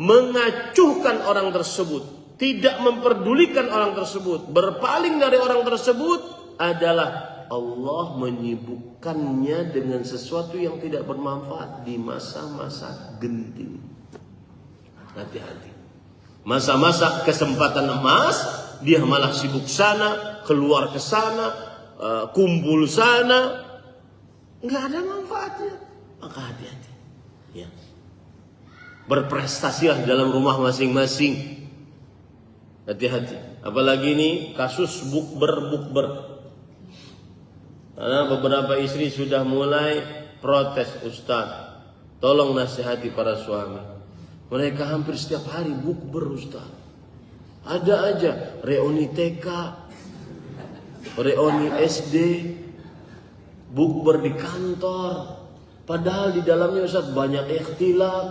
[SPEAKER 2] mengacuhkan orang tersebut, tidak memperdulikan orang tersebut, berpaling dari orang tersebut adalah Allah menyibukkannya dengan sesuatu yang tidak bermanfaat di masa-masa genting. Hati-hati. Masa-masa kesempatan emas, dia malah sibuk sana, keluar ke sana, kumpul sana, nggak ada manfaatnya. Maka hati-hati. Ya. Berprestasilah dalam rumah masing-masing. Hati-hati. Apalagi ini kasus bukber. Karena beberapa istri sudah mulai protes, Ustaz, tolong nasihati para suami. Mereka hampir setiap hari bukber, Ustaz. Ada aja reuni TK, reuni SD, bukber di kantor. Padahal di dalamnya Ustaz banyak ikhtilaf,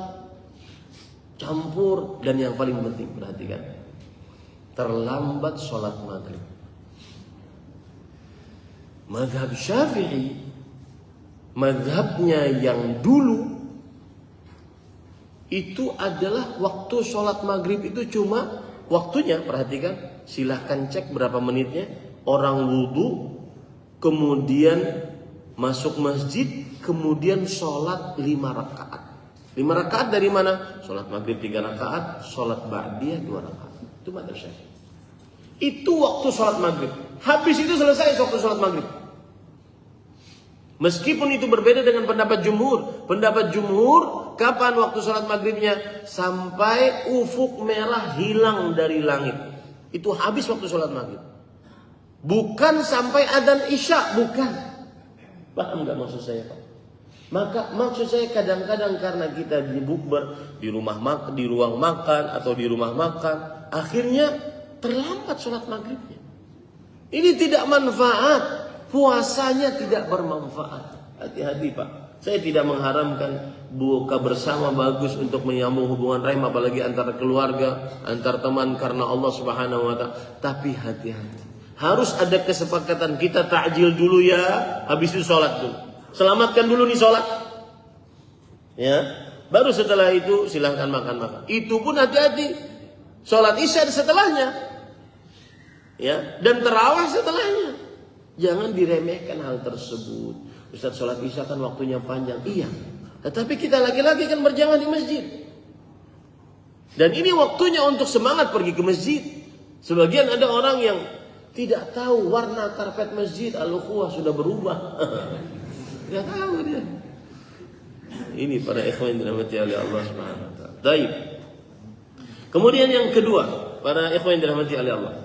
[SPEAKER 2] campur, dan yang paling penting perhatikan, terlambat sholat maghrib. Mazhab Syafi'i, mazhabnya yang dulu itu adalah waktu sholat maghrib itu cuma waktunya, perhatikan, silahkan cek berapa menitnya. Orang wudhu, kemudian masuk masjid, kemudian sholat 5 rakaat. 5 rakaat dari mana? Sholat maghrib 3 rakaat, sholat ba'diyah 2 rakaat. Itu mazhab Syafi'i. Itu waktu sholat maghrib. Habis itu selesai waktu sholat maghrib. Meskipun itu berbeda dengan pendapat jumhur. Pendapat jumhur, kapan waktu sholat maghribnya? Sampai ufuk merah hilang dari langit. Itu habis waktu sholat maghrib. Bukan sampai adzan isya, bukan. Paham gak maksud saya Pak? Maka maksud saya kadang-kadang karena kita di bukber, di ruang makan atau di rumah makan, akhirnya terlambat sholat maghribnya. Ini tidak manfaat. Puasanya tidak bermanfaat. Hati-hati Pak. Saya tidak mengharamkan buka bersama bagus untuk menyambung hubungan rahim, apalagi antara keluarga, antar teman karena Allah Subhanahu wa taala. Tapi hati-hati. Harus ada kesepakatan, kita takjil dulu ya, habis itu sholat dulu. Selamatkan dulu nih sholat. Ya. Baru setelah itu silahkan makan-makan. Itu pun hati-hati. Sholat isya setelahnya. Ya, dan tarawih setelahnya. Jangan diremehkan hal tersebut. Ustaz, sholat isya kan waktunya panjang. Iya. Tetapi kita laki-laki kan berjamaah di masjid. Dan ini waktunya untuk semangat pergi ke masjid. Sebagian ada orang yang tidak tahu warna karpet masjid Al-Ukhuwah sudah berubah. Tidak tahu dia. Ini para ikhwan yang dirahmati oleh Allah Subhanahu wa taala. Baik. Kemudian yang kedua, para ikhwan yang dirahmati oleh Allah.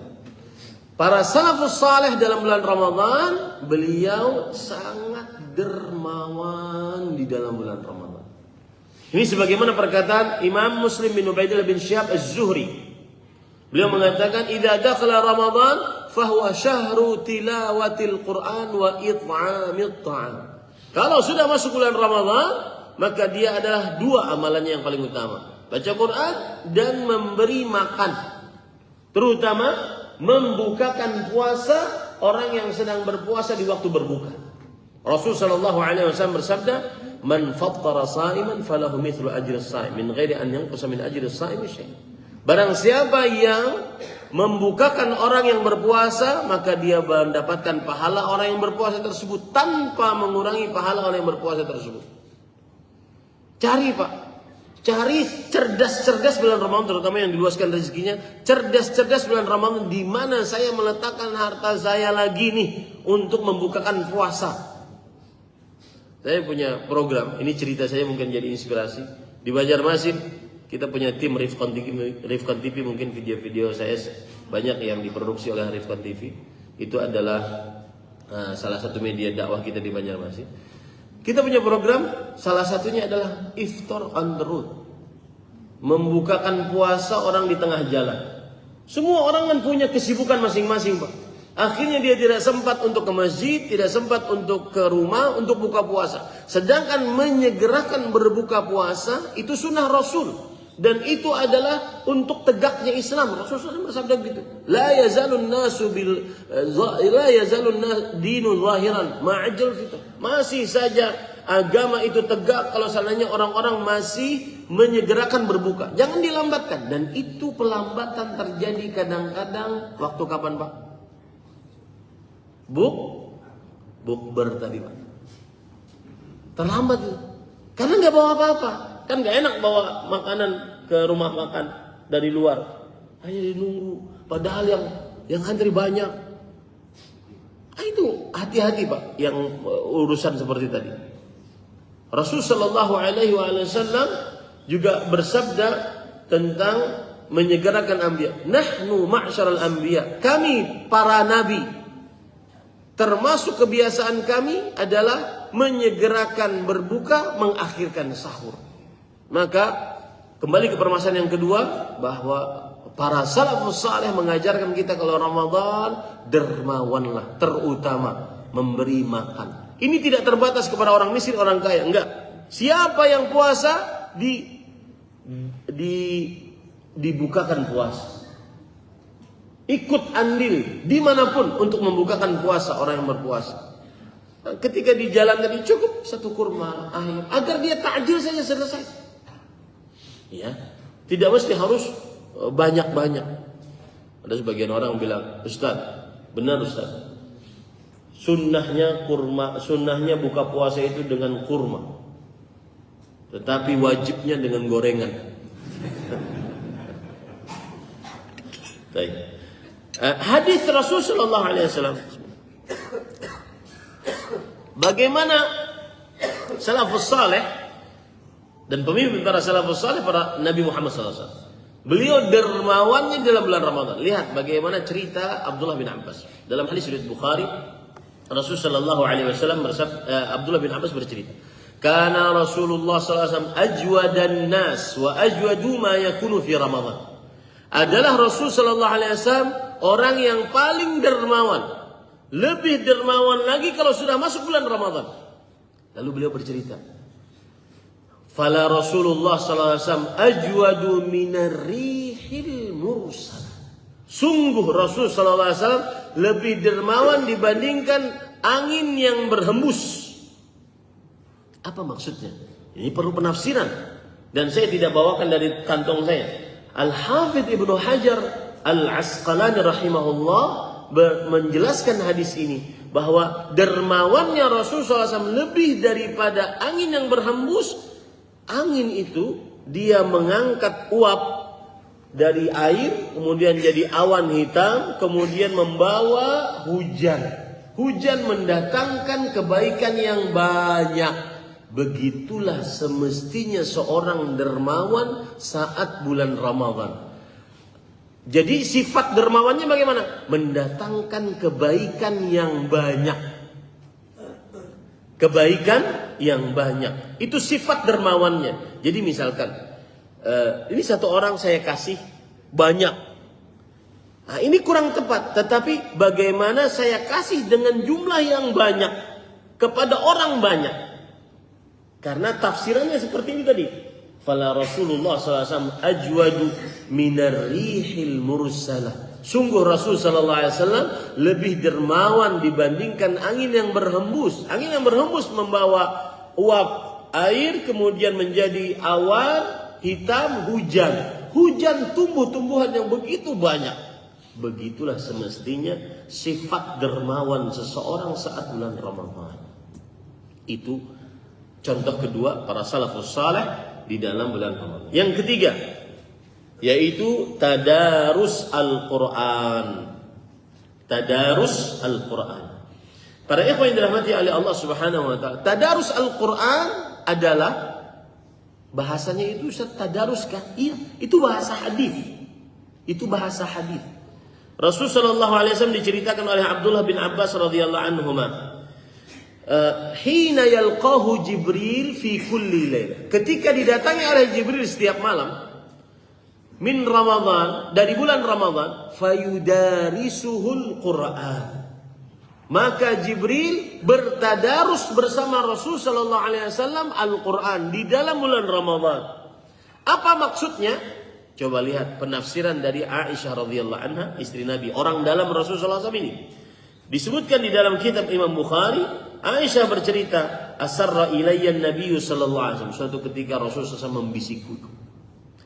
[SPEAKER 2] Para salafus saleh dalam bulan Ramadan, beliau sangat dermawan di dalam bulan Ramadan. Ini sebagaimana perkataan Imam Muslim bin Ubaidillah bin Syihab Az-Zuhri. Beliau mengatakan, "Idza dakhala Ramadan, fahuwa syahru tilawatil Qur'an wa it'amit ta'am." Kalau sudah masuk bulan Ramadan, maka dia adalah 2 amalannya yang paling utama. Baca Quran dan memberi makan. Terutama membukakan puasa orang yang sedang berpuasa di waktu berbuka. Rasul sallallahu alaihi wasallam bersabda, "Man fattara sha'iman falahu mithlu ajri as-sha'im min ghairi an yanqusa min ajri as-sha'imi syai'." Barang siapa yang membukakan orang yang berpuasa, maka dia mendapatkan pahala orang yang berpuasa tersebut tanpa mengurangi pahala orang yang berpuasa tersebut. Cari Pak. Cari cerdas-cerdas bulan Ramadan, terutama yang diluaskan rezekinya. Cerdas-cerdas bulan Ramadan, di mana saya meletakkan harta saya lagi nih untuk membukakan puasa. Saya punya program, ini cerita saya mungkin jadi inspirasi. Di Banjarmasin kita punya tim Rifqan TV, mungkin video-video saya banyak yang diproduksi oleh Rifqan TV. Itu adalah salah satu media dakwah kita di Banjarmasin. Kita punya program, salah satunya adalah Iftar on the road. Membukakan puasa orang di tengah jalan. Semua orang kan punya kesibukan masing-masing, Pak. Akhirnya dia tidak sempat untuk ke masjid, tidak sempat untuk ke rumah untuk buka puasa. Sedangkan menyegerakan berbuka puasa itu sunnah Rasul. Dan itu adalah untuk tegaknya Islam. Rasulullah bersabda begitu. La yazalun dinu zahiran ma'ajal fitnah. Masih saja agama itu tegak kalau seandainya orang-orang masih menyegerakan berbuka. Jangan dilambatkan. Dan itu pelambatan terjadi kadang-kadang waktu kapan, Pak? Bukber tadi, Pak. Terlambat itu. Karena nggak bawa apa-apa. Kan gak enak bawa makanan ke rumah makan dari luar. Hanya dinunggu. Padahal yang antri banyak. Itu hati-hati, Pak, yang urusan seperti tadi. Rasulullah SAW juga bersabda tentang menyegerakan anbiya. Nahnu ma'syaral anbiya. Kami para nabi, termasuk kebiasaan kami adalah menyegerakan berbuka, mengakhirkan sahur. Maka kembali ke permasalahan yang kedua, bahwa para salafus saleh mengajarkan kita kalau Ramadan dermawanlah, terutama memberi makan. Ini tidak terbatas kepada orang miskin, orang kaya, enggak. Siapa yang puasa dibukakan puasa. Ikut andil dimanapun untuk membukakan puasa orang yang berpuasa. Ketika di jalan tadi cukup satu kurma ayam, agar dia takjil saja selesai. Ya, tidak mesti harus banyak-banyak. Ada sebagian orang bilang, Ustaz, benar Ustaz. Sunnahnya buka puasa itu dengan kurma. Tetapi wajibnya dengan gorengan. Baik. Hadis Rasul sallallahu alaihi wasallam. Bagaimana salafus saleh dan pemimpin para salafus saleh, para Nabi Muhammad SAW. Beliau dermawannya dalam bulan Ramadan. Lihat bagaimana cerita Abdullah bin Abbas. Dalam hadis riwayat Bukhari, Rasulullah sallallahu alaihi wasallam Abdullah bin Abbas bercerita, "Kana Rasulullah sallallahu alaihi wasallam ajwadan nas wa ajwadu ma yakunu fi Ramadan." Adalah Rasul sallallahu alaihi wasallam orang yang paling dermawan. Lebih dermawan lagi kalau sudah masuk bulan Ramadan. Lalu beliau bercerita, "Fala Rasulullah sallallahu alaihi wasallam ajwadu minar rihil mursal." Sungguh Rasul sallallahu alaihi wasallam lebih dermawan dibandingkan angin yang berhembus. Apa maksudnya? Ini perlu penafsiran dan saya tidak bawakan dari kantong saya. Al-Hafidz Ibnu Hajar Al-Asqalani rahimahullah menjelaskan hadis ini bahwa dermawannya Rasulullah SAW lebih daripada angin yang berhembus. Angin itu dia mengangkat uap dari air, kemudian jadi awan hitam, kemudian membawa hujan. Hujan mendatangkan kebaikan yang banyak. Begitulah semestinya seorang dermawan saat bulan Ramadan. Jadi sifat dermawannya bagaimana? Mendatangkan kebaikan yang banyak. Kebaikan yang banyak. Itu sifat dermawannya. Jadi misalkan, ini satu orang saya kasih banyak. Nah, ini kurang tepat. Tetapi bagaimana saya kasih dengan jumlah yang banyak kepada orang banyak. Karena tafsirannya seperti ini tadi. Fala Rasulullah SAW ajwadu minar rihil mursalah. Sungguh Rasul SAW lebih dermawan dibandingkan angin yang berhembus. Angin yang berhembus membawa uap air kemudian menjadi awan hitam, hujan. Hujan tumbuh-tumbuhan yang begitu banyak. Begitulah semestinya sifat dermawan seseorang saat bulan Ramadan. Itu contoh kedua para salafus saleh Di dalam bulan Ramadan. Yang ketiga, yaitu tadarus Al-Quran. Tadarus Al-Quran. Para ikhwan yang dirahmati oleh Allah Subhanahu wa taala, tadarus Al-Quran adalah bahasanya itu Ustaz, tadarus kah? Iya, itu bahasa hadis. Itu bahasa hadis. Rasul sallallahu alaihi wasallam diceritakan oleh Abdullah bin Abbas radhiyallahu anhuma. Hina yalqahu Jibril fi kulli lail. Ketika didatangi oleh Jibril setiap malam min Ramadan, dari bulan Ramadan, fayudarisuhul Quran. Maka Jibril bertadarus bersama Rasul sallallahu alaihi wasallam Al-Quran di dalam bulan Ramadan. Apa maksudnya? Coba lihat penafsiran dari Aisyah radhiyallahu anha, istri Nabi, orang dalam Rasul sallallahu alaihi wasallam ini. Disebutkan di dalam kitab Imam Bukhari, Aisyah bercerita, asarra ilayya Nabi sallallahu alaihi wasallam. Suatu ketika Rasul SAW membisikku.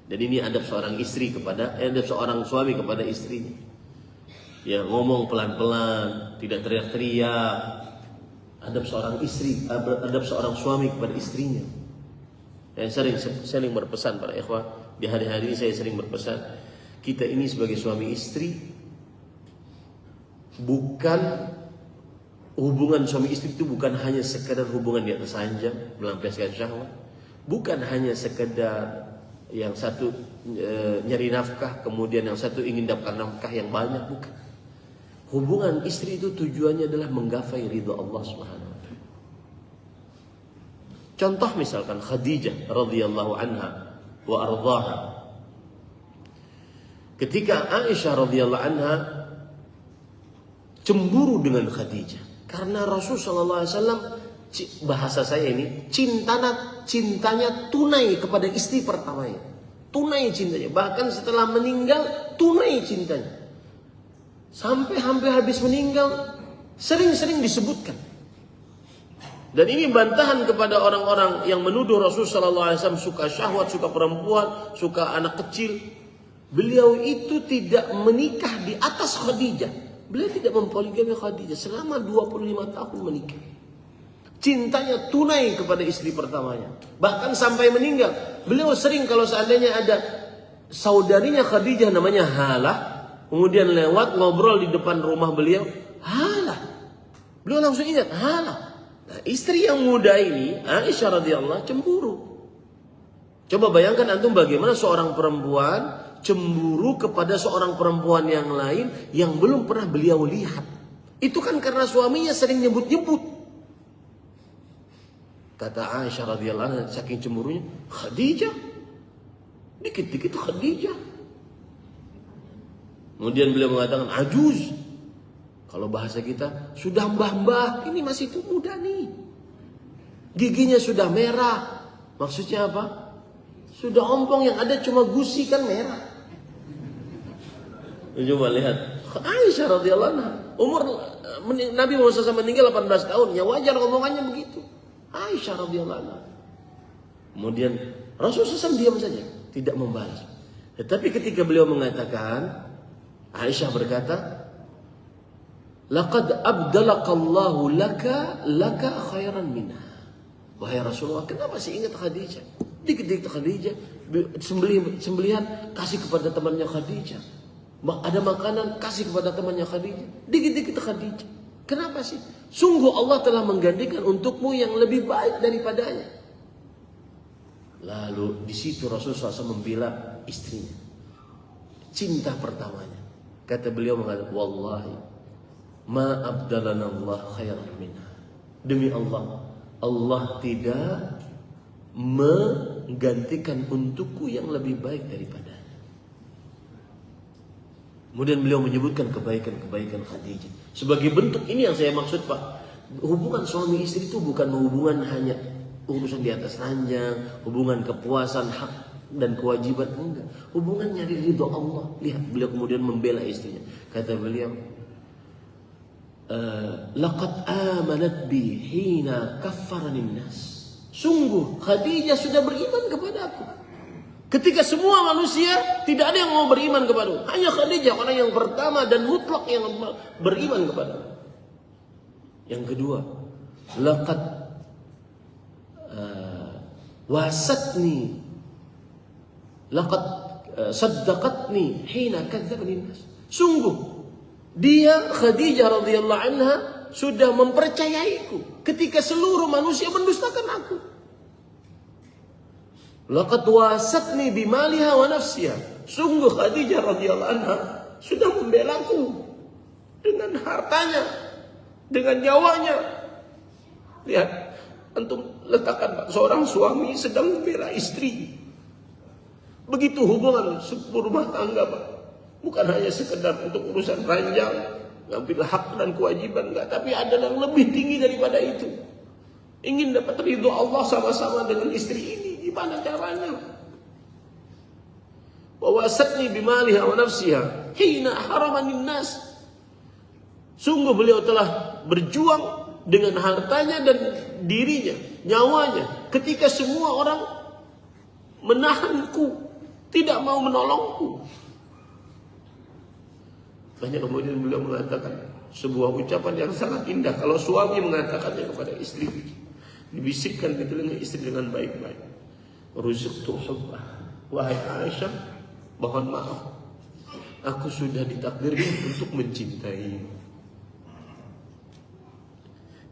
[SPEAKER 2] Dan ini adab seorang istri kepada adab seorang suami kepada istrinya. Ya, ngomong pelan-pelan, tidak teriak-teriak. Adab seorang istri, adab seorang suami kepada istrinya. Sering berpesan para ikhwah, di hari-hari ini saya sering berpesan, kita ini sebagai suami istri, bukan hubungan suami istri itu bukan hanya sekedar hubungan di atas ranjang melampiaskan syahwat, bukan hanya sekedar yang satu nyari nafkah, kemudian yang satu ingin dapatkan nafkah yang banyak, bukan. Hubungan istri itu tujuannya adalah menggapai ridha Allah Subhanahu wa taala. Contoh misalkan Khadijah radhiyallahu anha wa ardhaha. Ketika Aisyah radhiyallahu anha cemburu dengan Khadijah karena Rasul sallallahu alaihi wasallam, bahasa saya ini, cintanya tunai kepada istri pertamanya. Tunai cintanya, bahkan setelah meninggal tunai cintanya. Sampai hampir habis meninggal sering-sering disebutkan. Dan ini bantahan kepada orang-orang yang menuduh Rasul sallallahu alaihi wasallam suka syahwat, suka perempuan, suka anak kecil. Beliau itu tidak menikah di atas Khadijah. Beliau tidak mempoligami Khadijah selama 25 tahun menikah. Cintanya tunai kepada istri pertamanya. Bahkan sampai meninggal, beliau sering kalau seandainya ada saudarinya Khadijah namanya Halah, kemudian lewat ngobrol di depan rumah beliau, Halah. Beliau langsung ingat Halah. Nah, istri yang muda ini, Aisyah radhiyallahu cemburu. Coba bayangkan antum bagaimana seorang perempuan cemburu kepada seorang perempuan yang lain yang belum pernah beliau lihat. Itu kan karena suaminya sering nyebut-nyebut. Kata Aisyah radhiyallahu anha saking cemburunya, Khadijah. Dikit-dikit Khadijah. Kemudian beliau mengatakan ajuz. Kalau bahasa kita sudah mbah-mbah, ini masih tuh muda nih. Giginya sudah merah. Maksudnya apa? Sudah ompong, yang ada cuma gusi kan merah. Coba lihat Aisyah radhiyallahu anha, umur Nabi Muhammad SAW meninggal 18 tahun, ya wajar ngomongannya begitu. Aisyah radhiyallahu anha. Kemudian Rasulullah SAW diam saja, tidak membalas. Tetapi ketika beliau mengatakan, Aisyah berkata, laqad abdalakallahu laka khairan minha. Wahai Rasulullah, kenapa sih ingat Khadijah? Dikit-dikit Khadijah, sembelihan kasih kepada temannya Khadijah. Ada makanan kasih kepada temannya Khadijah. Dikit-dikit Khadijah. Kenapa sih? Sungguh Allah telah menggantikan untukmu yang lebih baik daripadanya. Lalu di situ Rasulullah SAW membela istrinya. Cinta pertamanya. Kata beliau mengatakan, wallahi ma abdalana Allah khairan minha. Demi Allah, Allah tidak menggantikan untukku yang lebih baik daripadanya. Kemudian beliau menyebutkan kebaikan-kebaikan Khadijah. Sebagai bentuk ini yang saya maksud, Pak. Hubungan suami istri itu bukan hubungan hanya urusan di atas ranjang, hubungan kepuasan, hak dan kewajiban, enggak. Hubungan nyari ridho Allah. Lihat beliau kemudian membela istrinya. Kata beliau, laqad amanat bi hina kaffarani nas. Sungguh Khadijah sudah beriman kepadaku ketika semua manusia tidak ada yang mau beriman kepadaku. Hanya Khadijah orang yang pertama dan mutlak yang beriman kepadaku. Yang kedua, laqad wasatni laqad saddaqatni hina kadzdzabani nas. Sungguh dia Khadijah radhiyallahu anha sudah mempercayaiku ketika seluruh manusia mendustakan aku. Laqad wasatni bimaliha wa nafsiha. Sungguh Khadijah radhiyallahu anha sudah membelaku dengan hartanya, dengan nyawanya. Lihat, antum letakkan Pak, seorang suami sedang membela istri. Begitu hubungan rumah tangga Pak. Bukan hanya sekedar untuk urusan ranjang, ngambil hak dan kewajiban, enggak, tapi ada yang lebih tinggi daripada itu. Ingin dapat ridho Allah sama-sama dengan istri ini, gimana caranya? Wa wasatni bimaliha wa nafsiha hina haramanin nas. Sungguh beliau telah berjuang dengan hartanya dan dirinya, nyawanya, ketika semua orang menahanku, tidak mau menolongku. Banyak kemudian beliau mengatakan sebuah ucapan yang sangat indah kalau suami mengatakannya kepada istri, dibisikkan di telinga istri dengan baik-baik. Ruziqtu hubbah, wahai Aisyah, mohon maaf, aku sudah ditakdirkan untuk mencintai.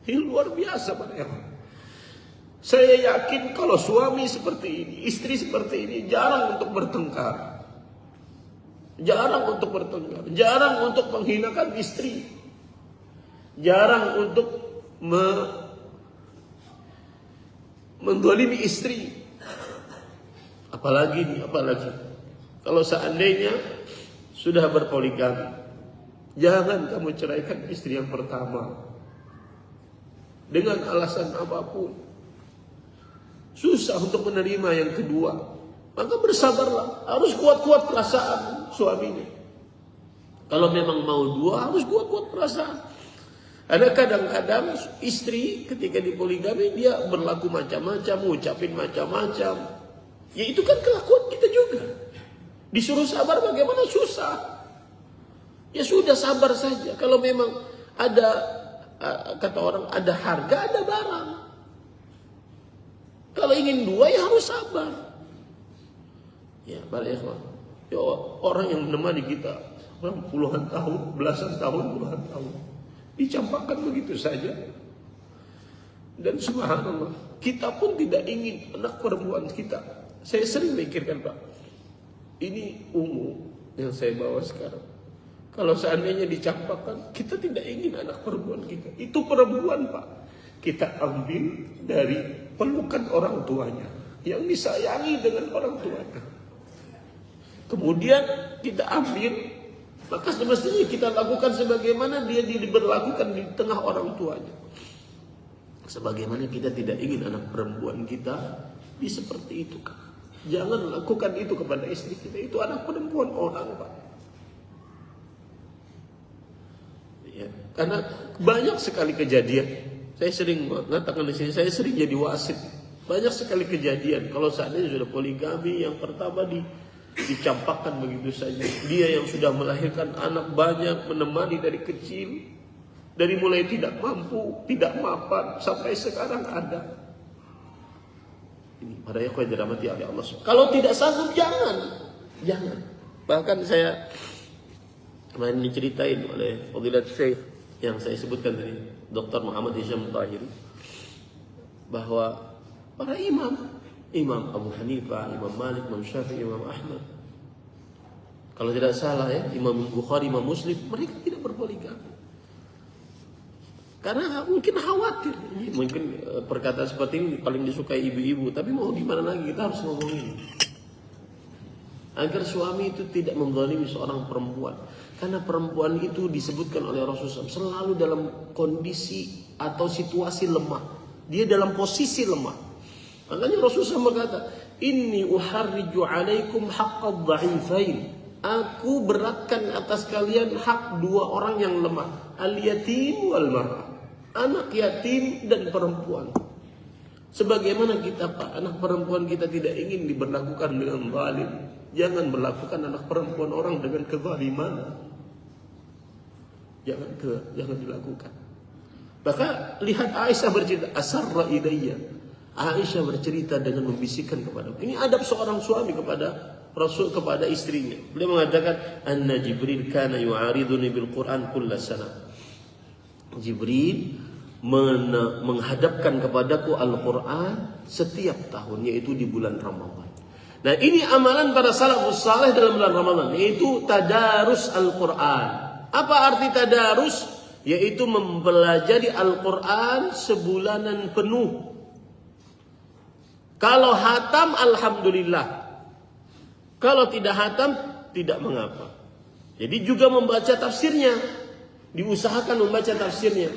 [SPEAKER 2] Ini luar biasa Pak. Saya yakin kalau suami seperti ini, istri seperti ini, jarang untuk bertengkar. Jarang untuk bertengkar, jarang untuk menghinakan istri, jarang untuk mendolimi istri. Apalagi kalau seandainya sudah berpoligami, jangan kamu ceraikan istri yang pertama dengan alasan apapun. Susah untuk menerima yang kedua. Maka bersabarlah, harus kuat-kuat perasaan suaminya. Kalau memang mau dua, harus kuat-kuat perasaan. Ada kadang-kadang istri ketika dipoligami dia berlaku macam-macam, ngucapin macam-macam. Ya itu kan kelakuan kita juga. Disuruh sabar bagaimana, susah. Ya sudah, sabar saja. Kalau memang ada, kata orang, ada harga, ada barang. Kalau ingin dua ya harus sabar. Ya, para ikhwan, ya, orang yang menemani kita puluhan tahun, belasan tahun, puluhan tahun, dicampakkan begitu saja. Dan subhanallah, kita pun tidak ingin anak perempuan kita. Saya sering mikirkan Pak, ini ungu yang saya bawa sekarang. Kalau seandainya dicampakkan, kita tidak ingin anak perempuan kita. Itu perempuan Pak, kita ambil dari pelukan orang tuanya, yang disayangi dengan orang tuanya. Kemudian kita ambil, maka semestinya kita lakukan sebagaimana dia diberlakukan di tengah orang tuanya. Sebagaimana kita tidak ingin anak perempuan kita seperti itu. Jangan lakukan itu kepada istri kita. Itu anak perempuan orang Pak. Ya, karena banyak sekali kejadian. Saya sering mengatakan di sini, saya sering jadi wasit. Banyak sekali kejadian. Kalau seandainya sudah poligami, yang pertama dicampakkan begitu saja. Dia yang sudah melahirkan anak banyak, menemani dari kecil, dari mulai tidak mampu, tidak mapan, sampai sekarang ada. Ini pada yang kau dirahmati oleh Allah. Kalau tidak sanggup, jangan. Bahkan saya kemarin diceritain oleh Fadilat Syekh yang saya sebutkan tadi, Dr. Muhammad Hisham Tahiri, bahwa para Imam Abu Hanifah, Imam Malik, Imam Syafi'i, Imam Ahmad, kalau tidak salah ya, Imam Bukhari, Imam Muslim, mereka tidak berpoligami. Karena mungkin khawatir. Mungkin perkataan seperti ini paling disukai ibu-ibu, tapi mau gimana lagi, kita harus ngomongin. Agar suami itu tidak menzalimi seorang perempuan. Karena perempuan itu disebutkan oleh Rasulullah SAW selalu dalam kondisi atau situasi lemah. Dia dalam posisi lemah. Makanya Rasulullah berkata, "Inni uharriju alaikum haqqad dha'ifain." Aku beratkan atas kalian hak dua orang yang lemah, al-yatim wal mar'ah. Anak yatim dan perempuan. Sebagaimana kita Pak, anak perempuan kita tidak ingin diberlakukan dengan zalim. Jangan berlakukan anak perempuan orang dengan kezaliman. Jangan dilakukan. Maka lihat Aisyah bercerita, asarra ilayya. Aisyah bercerita dengan membisikkan kepada. Ini adab seorang suami kepada Rasul kepada istrinya. Beliau mengatakan, "Anna Jibril kana yu'ariduni bil Qur'an kulla sana." Jibril menghadapkan kepadaku Al-Quran setiap tahun, yaitu di bulan Ramadan. Nah, ini amalan para salafus saleh dalam bulan Ramadan, yaitu tadarus Al-Quran. Apa arti tadarus? Yaitu mempelajari Al-Quran sebulanan penuh. Kalau hatam, alhamdulillah. Kalau tidak hatam, tidak mengapa. Jadi juga membaca tafsirnya. Diusahakan membaca tafsirnya.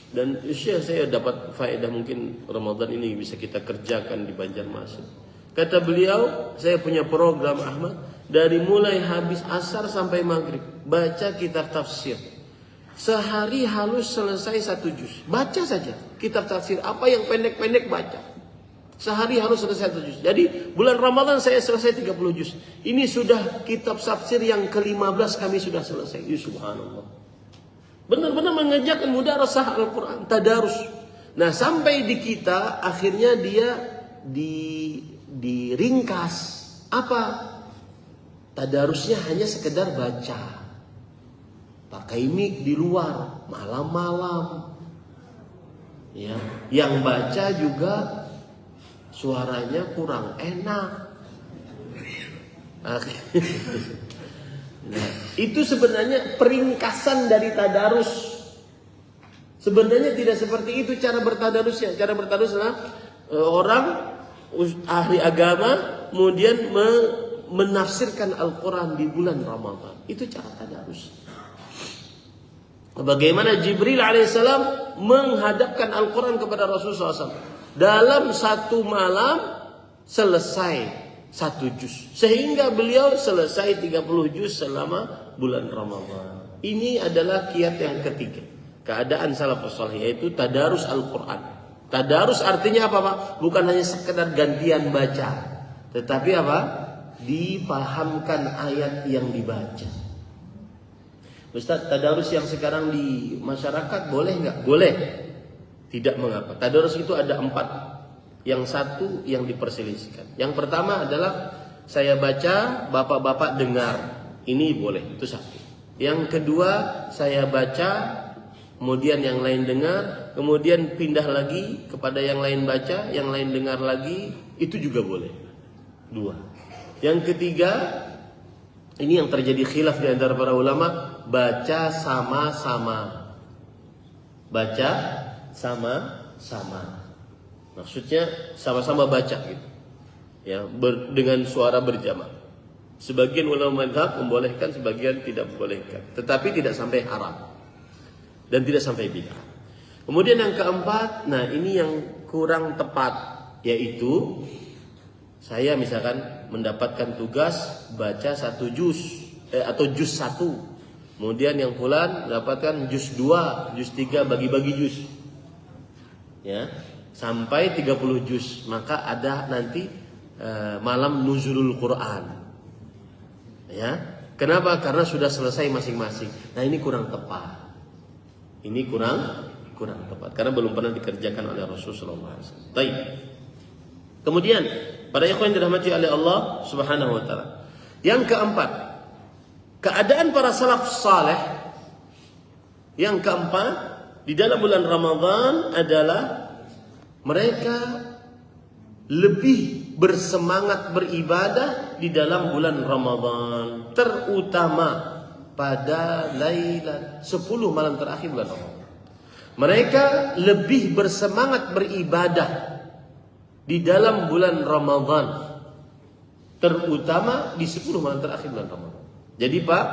[SPEAKER 2] Dan saya dapat faedah, mungkin Ramadan ini bisa kita kerjakan di Banjarmasin. Kata beliau, saya punya program Ahmad, dari mulai habis asar sampai maghrib, baca kitab tafsir. Sehari halus selesai 1 juz. Baca saja kitab tafsir, apa yang pendek-pendek baca. Sehari harus selesai 1 juz. Jadi bulan Ramadan saya selesai 30 juz. Ini sudah kitab tafsir yang ke-15 kami sudah selesai. Ya, subhanallah. Benar-benar mengajarkan mudarasah Al-Quran, tadarus. Nah, sampai di kita akhirnya dia diringkas. Apa? Tadarusnya hanya sekedar baca. Pakai mic di luar malam-malam. Ya, yang baca juga suaranya kurang enak. Nah, itu sebenarnya peringkasan dari tadarus. Sebenarnya tidak seperti itu cara bertadarusnya. Cara bertadarus adalah orang ahli agama kemudian menafsirkan Al-Quran di bulan Ramadan. Itu cara tadarus. Bagaimana Jibril alaihissalam menghadapkan Al-Quran kepada Rasulullah SAW. Dalam 1 malam selesai 1 juz. Sehingga beliau selesai 30 juz selama bulan Ramadan. Ini adalah kiat yang ketiga. Keadaan salafus saleh, yaitu tadarus Al-Quran. Tadarus artinya apa, Pak? Bukan hanya sekedar gantian baca. Tetapi apa? Dipahamkan ayat yang dibaca. Ustaz, tadarus yang sekarang di masyarakat boleh nggak? Boleh. Tidak mengapa. Tadarus itu ada 4. Yang satu yang diperselisihkan. Yang pertama adalah saya baca, bapak-bapak dengar. Ini boleh, itu satu. Yang kedua saya baca, kemudian yang lain dengar, kemudian pindah lagi kepada yang lain baca, yang lain dengar lagi, itu juga boleh. 2. Yang ketiga, ini yang terjadi khilaf di antara para ulama, baca sama-sama. Baca sama-sama. Maksudnya sama-sama baca gitu. Ya, dengan suara berjamaah. Sebagian ulama mazhab membolehkan, sebagian tidak membolehkan. Tetapi tidak sampai haram. Dan tidak sampai bid'ah. Kemudian yang keempat, nah ini yang kurang tepat, yaitu saya misalkan mendapatkan tugas baca 1 juz atau juz 1. Kemudian yang fulan mendapatkan juz 2, juz 3, bagi-bagi juz. Ya. Sampai 30 juz, maka ada nanti malam nuzulul Quran. Ya, kenapa? Karena sudah selesai masing-masing. Nah, ini kurang tepat. Ini kurang tepat karena belum pernah dikerjakan oleh Rasulullah SAW. Baik. Kemudian, para ikhwan yang dirahmati oleh Allah Subhanahu wa taala. Yang keempat, keadaan para salaf saleh. Yang keempat, di dalam bulan Ramadan adalah mereka lebih bersemangat beribadah di dalam bulan Ramadan, terutama pada lailat 10 malam terakhir bulan Ramadan. Mereka lebih bersemangat beribadah di dalam bulan Ramadan, terutama di 10 malam terakhir bulan Ramadan. Jadi Pak,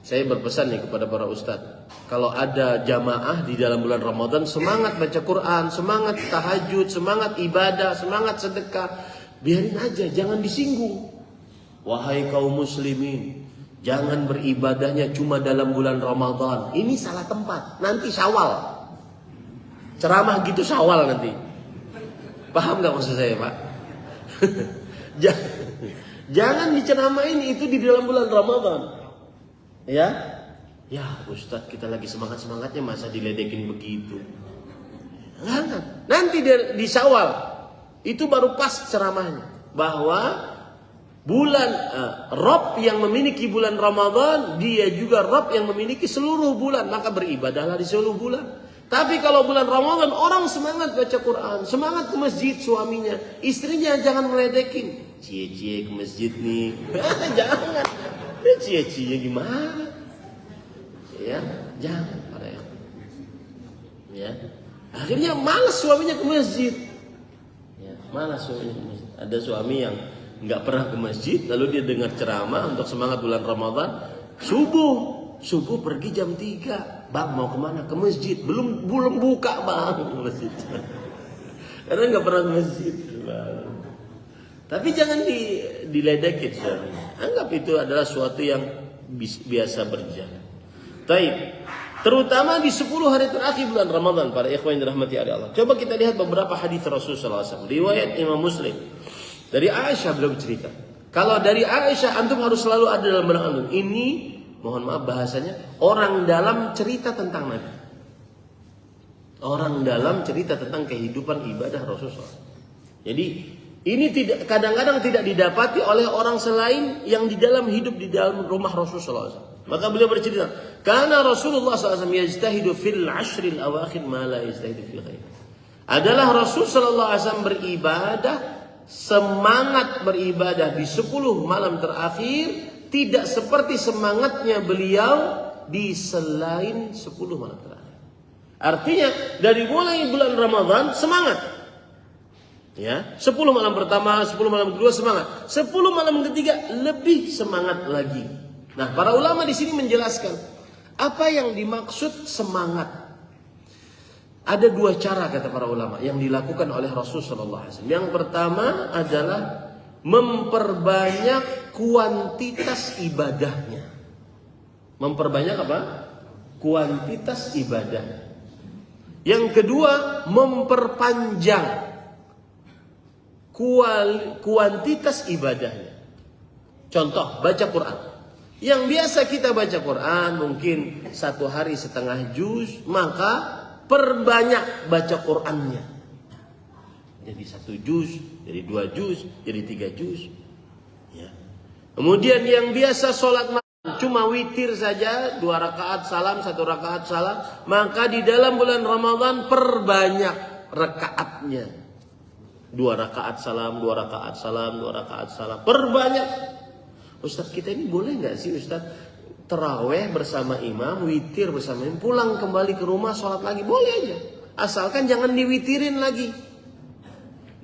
[SPEAKER 2] saya berpesan nih kepada para ustadz, kalau ada jamaah di dalam bulan Ramadan, semangat baca Quran, semangat tahajud, semangat ibadah, semangat sedekah, biarin aja, jangan disinggung. Wahai kaum muslimin, jangan beribadahnya cuma dalam bulan Ramadan. Ini salah tempat, nanti Syawal. Ceramah gitu Syawal nanti. Paham gak maksud saya, Pak? Jangan diceramain itu di dalam bulan Ramadan. Ya Ustadz, kita lagi semangat-semangatnya masa diledekin begitu. Nanti di Syawal itu baru pas ceramahnya, bahwa Bulan Rabb yang memiliki bulan Ramadan, dia juga Rabb yang memiliki seluruh bulan, maka beribadahlah di seluruh bulan. Tapi kalau bulan Ramadan orang semangat baca Quran, semangat ke masjid suaminya, istrinya jangan meledekin. Cie-cie ke masjid nih. Jangan. Cie-cie gimana? Ya, jangan pada ya. Akhirnya malas suaminya ke masjid. Ya, malas suaminya ke masjid. Ada suami yang nggak pernah ke masjid, lalu dia dengar ceramah untuk semangat bulan Ramadan, subuh pergi jam 3, bang mau kemana? Ke masjid, belum buka bang masjid, karena nggak pernah ke masjid. Bang. Tapi jangan diledekin, anggap itu adalah suatu yang biasa berjalan. Taib. Terutama di 10 hari terakhir bulan Ramadan, para ikhwan yang dirahmati oleh Allah. Coba kita lihat beberapa hadis Rasulullah SAW. Riwayat Imam Muslim. Dari Aisyah beliau bercerita. Kalau dari Aisyah antum harus selalu ada dalam benak antum. Ini mohon maaf bahasanya orang dalam cerita tentang Nabi. Orang dalam cerita tentang kehidupan ibadah Rasulullah. Jadi ini kadang-kadang tidak didapati oleh orang selain yang di dalam hidup di dalam rumah Rasulullah SAW. Maka beliau bercerita, karena Rasulullah SAW yajtahidu fil ashril awakhir ma la yajtahidu fil ghairi. Adalah Rasul sallallahu alaihi wasallam beribadah, semangat beribadah di 10 malam terakhir tidak seperti semangatnya beliau di selain 10 malam terakhir. Artinya dari mulai bulan Ramadan semangat. Ya, 10 malam pertama, 10 malam kedua semangat. 10 malam ketiga lebih semangat lagi. Nah, para ulama di sini menjelaskan apa yang dimaksud semangat. Ada 2 cara kata para ulama yang dilakukan oleh Rasul sallallahu alaihi wasallam. Yang pertama adalah memperbanyak kuantitas ibadahnya. Memperbanyak apa? Kuantitas ibadah. Yang kedua, memperpanjang kuantitas ibadahnya. Contoh, baca Quran. Yang biasa kita baca Quran mungkin 1 hari setengah juz, maka perbanyak baca Qurannya. Jadi 1 juz, jadi 2 juz, jadi 3 juz. Ya. Kemudian yang biasa sholat malam cuma witir saja, 2 rakaat salam, 1 rakaat salam, maka di dalam bulan Ramadan perbanyak rakaatnya. 2 rakaat salam, 2 rakaat salam, 2 rakaat salam, perbanyak. Ustaz, kita ini boleh nggak sih Ustaz terawih bersama imam, witir bersama imam, pulang kembali ke rumah sholat lagi? Boleh aja, asalkan jangan diwitirin lagi.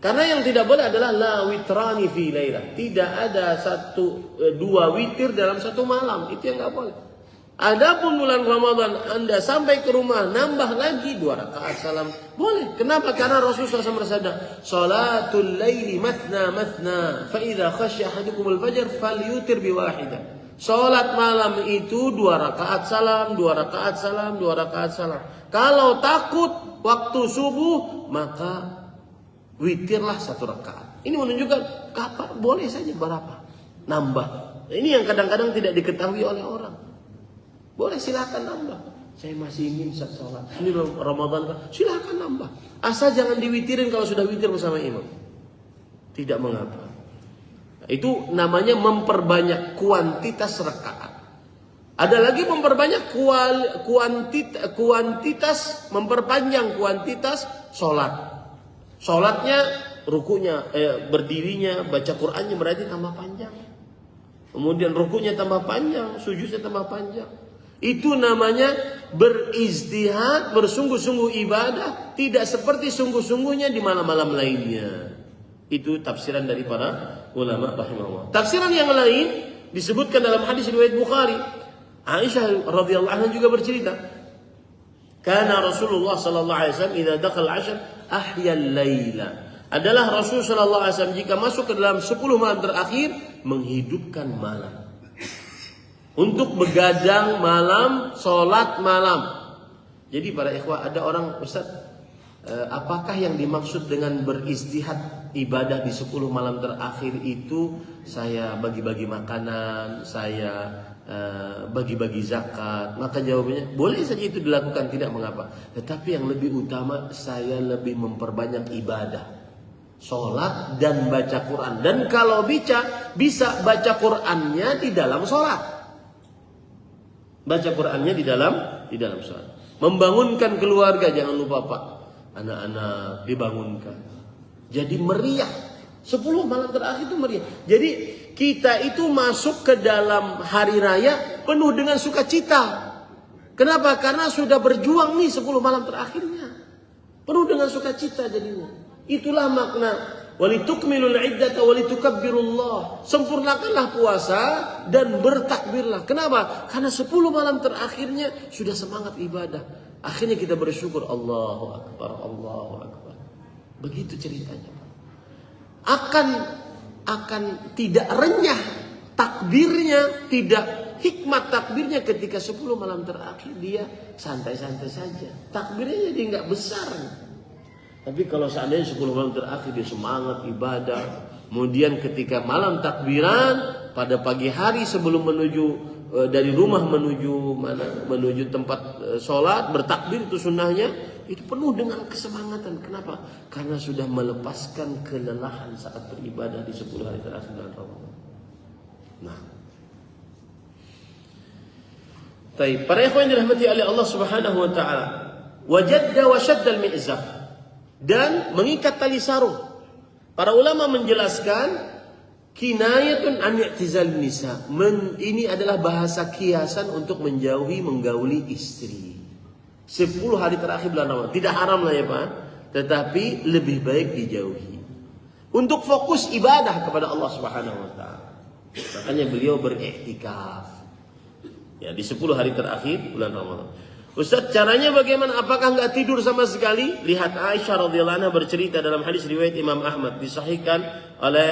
[SPEAKER 2] Karena yang tidak boleh adalah la witrani fi lailah. Tidak ada 2 witir dalam 1 malam, itu yang nggak boleh. Adapun bulan Ramadan Anda sampai ke rumah nambah lagi 2 rakaat salam, boleh. Kenapa? Karena Rasulullah SAW bersabda, "Salatul laili mathna mathna, fa idza khasya ahadukumul fajr falyutir biwahidah." Salat malam itu 2 rakaat salam, 2 rakaat salam, 2 rakaat salam. Kalau takut waktu subuh, maka witirlah 1 rakaat. Ini menunjukkan kapan boleh saja berapa nambah. Ini yang kadang-kadang tidak diketahui oleh orang. Boleh, silakan nambah. Saya masih ingin sholat. Ini Ramadan kan? Silakan nambah. Asal jangan diwitirin kalau sudah witir bersama imam. Tidak mengapa. Itu namanya memperbanyak kuantitas rakaat. Ada lagi memperbanyak kuantitas, memperpanjang kuantitas sholat. Sholatnya, rukunya, berdirinya, baca Qur'annya berarti tambah panjang. Kemudian rukunya tambah panjang, sujudnya tambah panjang. Itu namanya berijtihad, bersungguh-sungguh ibadah, tidak seperti sungguh-sungguhnya di malam-malam lainnya. Itu tafsiran dari para ulama rahimahullah. Tafsiran yang lain disebutkan dalam hadis riwayat Bukhari. Aisyah radhiyallahu anha juga bercerita, "Kana Rasulullah sallallahu alaihi wasallam idza dakhala 'ashr ahya al-laila." Adalah Rasul sallallahu alaihi wasallam jika masuk ke dalam 10 malam terakhir menghidupkan malam. Untuk begadang malam, sholat malam. Jadi para ikhwah, ada orang, Ustaz, apakah yang dimaksud dengan beristihad ibadah di 10 malam terakhir itu saya bagi-bagi makanan, saya bagi-bagi zakat? Maka jawabannya, boleh saja itu dilakukan, tidak mengapa. Tetapi yang lebih utama, saya lebih memperbanyak ibadah. sholat dan baca Quran. Dan kalau bisa baca Qurannya di dalam sholat. Baca Qurannya di dalam sholat. Membangunkan keluarga, jangan lupa Pak. Anak-anak dibangunkan. Jadi meriah. 10 malam terakhir itu meriah. Jadi kita itu masuk ke dalam hari raya penuh dengan sukacita. Kenapa? Karena sudah berjuang nih 10 malam terakhirnya. Penuh dengan sukacita jadinya. Itulah makna walitukmilul iddata walitukabbirullah. Sempurnakanlah puasa dan bertakbirlah. Kenapa? Karena 10 malam terakhirnya sudah semangat ibadah. Akhirnya kita bersyukur, Allahu Akbar, Allahu Akbar. Begitu ceritanya. Akan tidak renyah takbirnya, tidak hikmat takbirnya ketika 10 malam terakhir dia santai-santai saja. Takbirnya jadi nggak besar. Tapi kalau seandainya 10 malam terakhir dia semangat ibadah, kemudian ketika malam takbiran pada pagi hari sebelum menuju dari rumah menuju tempat sholat bertakbir itu sunnahnya, itu penuh dengan kesemangatan. Kenapa? Karena sudah melepaskan kelelahan saat beribadah di 10 hari terakhir bulan Ramadan. Nah, baik, para ikhwan yang dirahmati oleh Allah Subhanahu wa taala, wajadda wa shaddal mi'zab, dan mengikat tali sarung. Para ulama menjelaskan kinayatun an i'tizal nisa. Ini adalah bahasa kiasan untuk menggauli istri. 10 hari terakhir bulan Ramadan. Tidak haram lah ya Pak, tetapi lebih baik dijauhi. Untuk fokus ibadah kepada Allah Subhanahu wa taala. Makanya beliau beriktikaf. Ya, di 10 hari terakhir bulan Ramadan. Ustaz, caranya bagaimana? Apakah enggak tidur sama sekali? Lihat Aisyah radhiyallahu anha bercerita dalam hadis riwayat Imam Ahmad, disahihkan oleh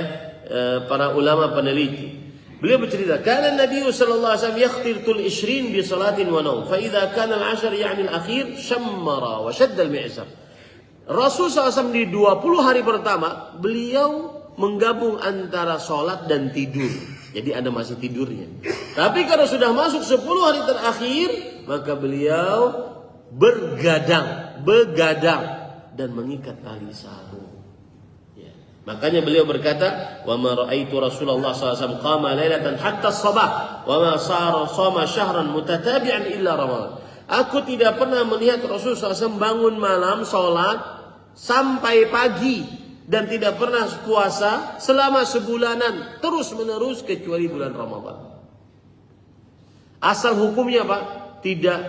[SPEAKER 2] para ulama peneliti. Beliau bercerita, "Kana Nabi sallallahu alaihi wasallam yakhtirtul 20 bi salatin wa naum, fa idza kana al-'ashr ya'ni al-akhir shammara wa shadda al-mi'zab." Rasul SAW di 20 hari pertama beliau menggabung antara sholat dan tidur. Jadi ada masih tidurnya. Tapi kalau sudah masuk 10 hari terakhir, maka beliau begadang dan mengikat tali sarung. Ya. Makanya beliau berkata, "Wa ma ra'aitu Rasulullah SAW qama lailatan hatta as-sabah, wa ma shama syahran mutatabi'an illa Ramadan." Aku tidak pernah melihat Rasulullah SAW bangun malam sholat sampai pagi. Dan tidak pernah puasa selama sebulanan terus menerus kecuali bulan Ramadan. Asal hukumnya Pak, tidak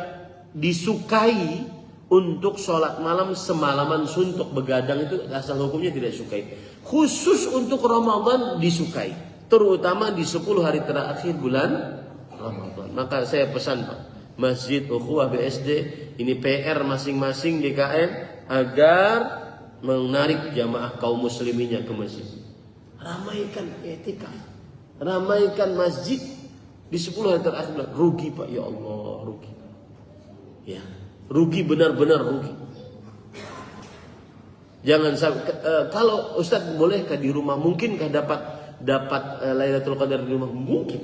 [SPEAKER 2] disukai untuk sholat malam semalaman suntuk begadang, itu asal hukumnya tidak disukai. Khusus untuk Ramadan disukai, terutama di 10 hari terakhir bulan Ramadan. Maka saya pesan Pak, Masjid Ukhuwah BSD ini PR masing-masing DKM agar menarik jamaah kaum musliminnya ke masjid. Ramaikan i'tikaf, ramaikan masjid di 10 hari terakhir. Rugi Pak, ya Allah, rugi. Ya, rugi, benar-benar rugi. Jangan sampai kalau Ustaz bolehkah di rumah, mungkinkah dapat Lailatul Qadar di rumah? Mungkin.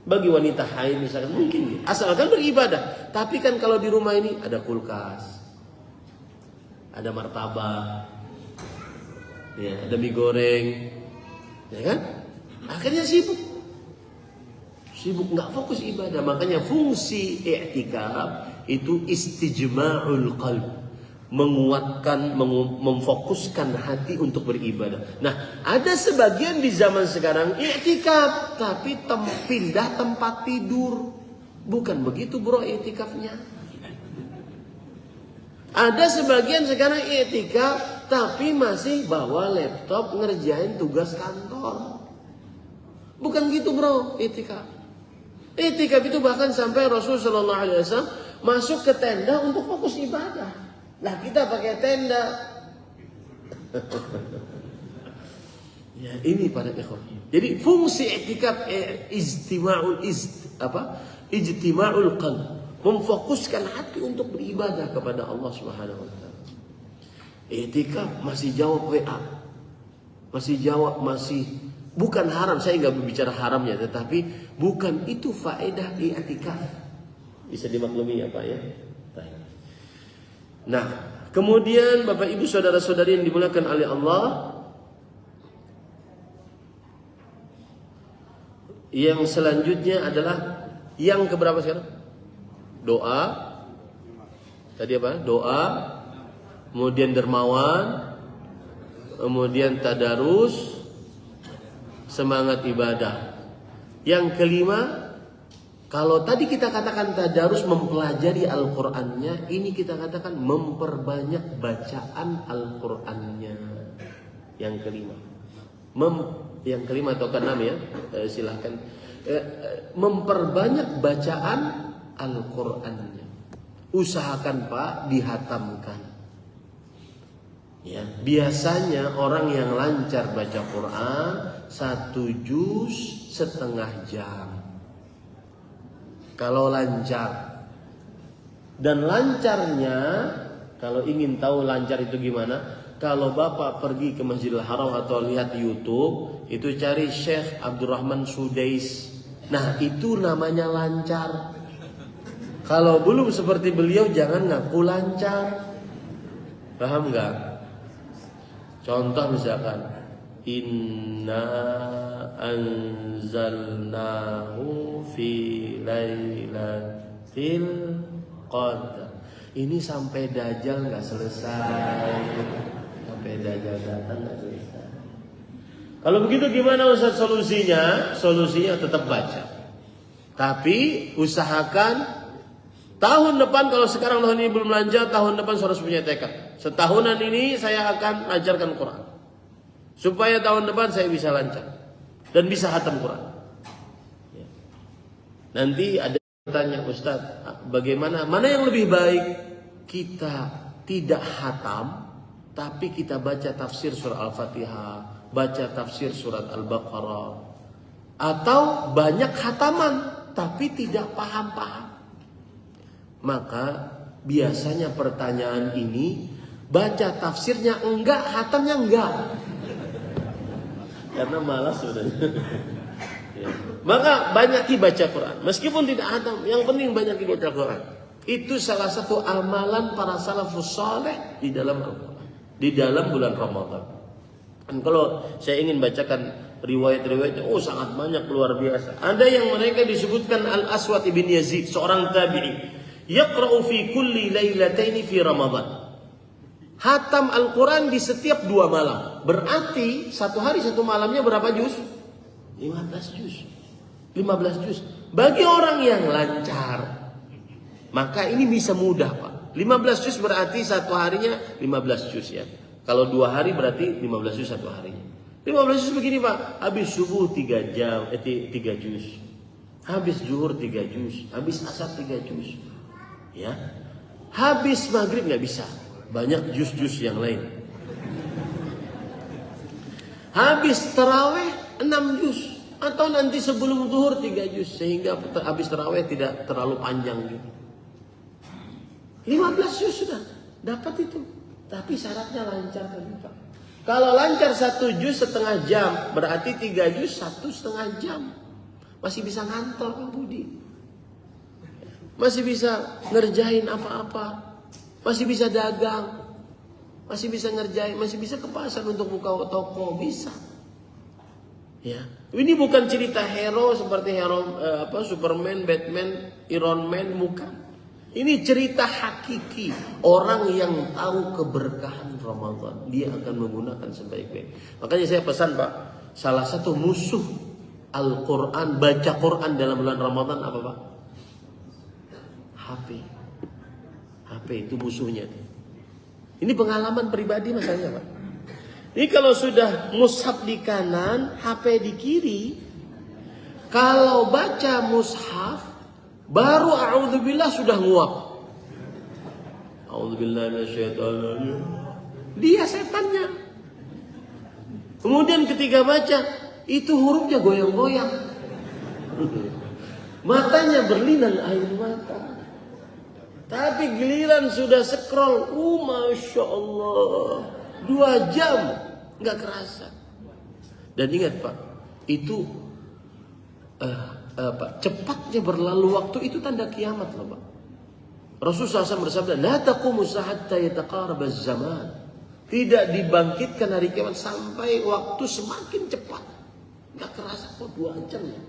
[SPEAKER 2] Bagi wanita haid misalkan mungkin, asalkan beribadah. Tapi kan kalau di rumah ini ada kulkas, ada martabak, ya, ada mie goreng, ya kan? Akhirnya sibuk nggak fokus ibadah. Makanya fungsi i'tikaf itu istijma'ul qalb, menguatkan, memfokuskan hati untuk beribadah. Nah, ada sebagian di zaman sekarang i'tikaf tapi pindah tempat tidur. Bukan begitu bro i'tikafnya. Ada sebagian sekarang i'tikaf tapi masih bawa laptop ngerjain tugas kantor. Bukan gitu bro i'tikaf. I'tikaf itu bahkan sampai Rasulullah SAW masuk ke tenda untuk fokus ibadah. Lah kita pakai tenda. Ya, ini para ikhwan. Jadi fungsi i'tikaf ijtima'ul qalb, memfokuskan hati untuk beribadah kepada Allah Subhanahu wa taala. I'tikaf masih jawab WA. Masih bukan haram, saya enggak berbicara haramnya, tetapi bukan itu faedah i'tikaf. Bisa dimaklumi ya Pak ya? Nah, kemudian Bapak Ibu saudara-saudari yang dimuliakan oleh Allah,
[SPEAKER 1] Yang selanjutnya adalah yang keberapa sekarang? Doa. Tadi apa? Doa. Kemudian dermawan. Kemudian tadarus. Semangat ibadah. Yang kelima, kalau tadi kita katakan tadarus mempelajari Al-Qur'annya, ini kita katakan memperbanyak bacaan Al-Qur'annya. Yang kelima. Yang kelima atau keenam ya, silahkan. Memperbanyak bacaan Al-Qur'annya. Usahakan Pak dihatamkan. Ya, biasanya orang yang lancar baca Quran 1 juz setengah jam. Kalau lancar. Dan lancarnya, kalau ingin tahu lancar itu gimana? Kalau Bapak pergi ke Masjidil Haram atau lihat di YouTube, itu cari Syekh Abdurrahman Sudais. Nah, itu namanya lancar. Kalau belum seperti beliau, jangan ngaku lancar. Paham nggak? Contoh misalkan, Inna anzalnahu fi lailatul qadar. Ini sampai Dajjal nggak selesai. Sampai Dajjal datang nggak selesai. Kalau begitu gimana Ustaz solusinya? Solusinya tetap baca. Tapi usahakan tahun depan, kalau sekarang tahun ini belum lancar, tahun depan harus punya tekad. Setahunan ini saya akan ajarkan Quran. Supaya tahun depan saya bisa lancar. Dan bisa hatam Quran. Ya. Nanti ada tanya Ustaz, bagaimana? Mana yang lebih baik? Kita tidak hatam, tapi kita baca tafsir surah Al-Fatihah, baca tafsir surat Al-Baqarah. Atau banyak hataman, tapi tidak paham-paham. Maka biasanya pertanyaan ini, baca tafsirnya enggak, hatamnya enggak. Karena malas sudah. Ya. Maka banyak baca Quran. Meskipun tidak hatam, yang penting banyak baca Quran. Itu salah satu amalan para salafus saleh di dalam Al-Quran, di dalam bulan Ramadan. Dan kalau saya ingin bacakan riwayat-riwayatnya, sangat banyak, luar biasa. Ada yang mereka disebutkan Al-Aswad ibn Yazid, seorang tabi'i. Yaqra'u fi kulli lailataini fi Ramadan. Hatam Al-Quran di setiap 2 malam. Berarti 1 hari 1 malamnya berapa juz? 15 juz. 15 juz. Bagi orang yang lancar, maka ini bisa mudah Pak. 15 juz berarti 1 harinya 15 juz ya. Kalau 2 hari berarti 15 juz 1 harinya. 15 juz begini Pak. Habis subuh 3 jam, 3 juz. Habis zuhur 3 juz. Habis asar 3 juz. Ya, habis maghrib nggak bisa, banyak juz-juz yang lain. Habis taraweh 6 juz, atau nanti sebelum zuhur 3 juz, sehingga habis taraweh tidak terlalu panjang gitu. 15 juz sudah dapat itu, tapi syaratnya lancar kan Pak. Kalau lancar 1 juz setengah jam, berarti 3 juz 1,5 jam, masih bisa ngantor Pak Budi. Masih bisa ngerjain apa-apa. Masih bisa dagang. Masih bisa ngerjain, masih bisa ke pasar untuk buka toko, bisa. Ya. Ini bukan cerita hero seperti Superman, Batman, Iron Man, bukan. Ini cerita hakiki orang yang tahu keberkahan Ramadan. Dia akan menggunakan sebaik-baik. Makanya saya pesan Pak, salah satu musuh Al-Quran, baca Quran dalam bulan Ramadan apa Pak? HP itu musuhnya. Ini pengalaman pribadi masalahnya Pak. Ini kalau sudah mushaf di kanan, HP di kiri, kalau baca mushaf, baru a'udzubillah sudah nguap. A'udzubillah minasyaitonir. Dia setannya. Kemudian ketika baca, itu hurufnya goyang-goyang. Matanya berlinang air mata. Tapi giliran sudah scroll, Masya Allah, 2 jam, nggak kerasa. Dan ingat Pak, itu cepatnya berlalu waktu itu tanda kiamat loh Pak. Rasulullah SAW bersabda, La taqumu hatta yataqarab az-zaman. Tidak dibangkitkan hari kiamat sampai waktu semakin cepat. Nggak kerasa kok 2 jam ya.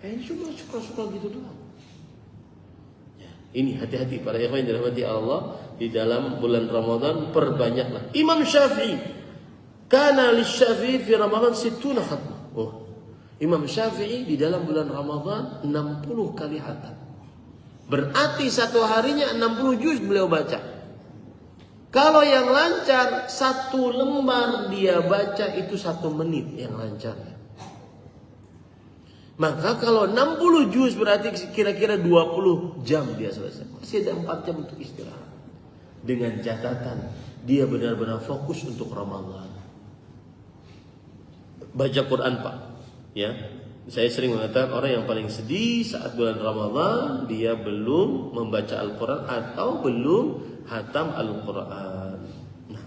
[SPEAKER 2] Cuma suka-suka gitu doang. Ya, ini hati-hati para ikhwan yang dirahmati Allah, di dalam bulan Ramadan perbanyaklah. Imam Syafi'i, kana lisyafi'i fi Ramadan 60 khatmah. Oh, Imam Syafi'i di dalam bulan Ramadan 60 kali khatam. Berarti satu harinya 60 juz beliau baca. Kalau yang lancar, 1 lembar dia baca itu 1 menit yang lancar. Maka kalau 60 juz berarti kira-kira 20 jam dia selesai. Masih ada 4 jam untuk istirahat. Dengan catatan dia benar-benar fokus untuk Ramadan. Baca Quran, Pak. Ya. Saya sering mengatakan orang yang paling sedih saat bulan Ramadan dia belum membaca Al-Quran atau belum hatam Al-Quran. Nah,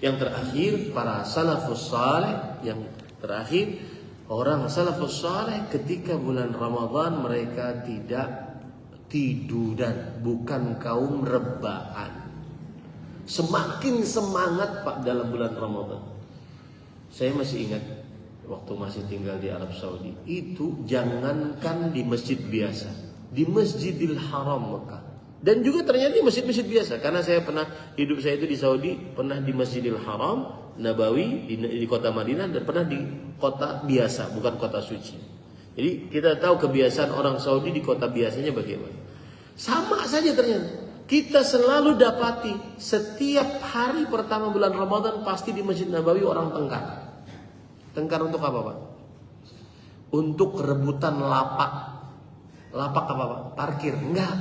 [SPEAKER 2] yang terakhir para salafus saleh, yang terakhir orang salafus saleh ketika bulan Ramadan mereka tidak tiduran, bukan kaum rebahan. Semakin semangat Pak dalam bulan Ramadan. Saya masih ingat waktu masih tinggal di Arab Saudi, itu jangankan di masjid biasa, di Masjidil Haram Mekah, dan juga ternyata di masjid-masjid biasa, karena saya pernah hidup saya itu di Saudi, pernah di Masjidil Haram Nabawi di kota Madinah, dan pernah di kota biasa, bukan kota suci. Jadi kita tahu kebiasaan orang Saudi di kota biasanya bagaimana. Sama saja ternyata. Kita selalu dapati setiap hari pertama bulan Ramadan pasti di Masjid Nabawi orang tengkar. Tengkar untuk apa, Pak? Untuk rebutan lapak. Lapak apa, Pak? Parkir. Enggak.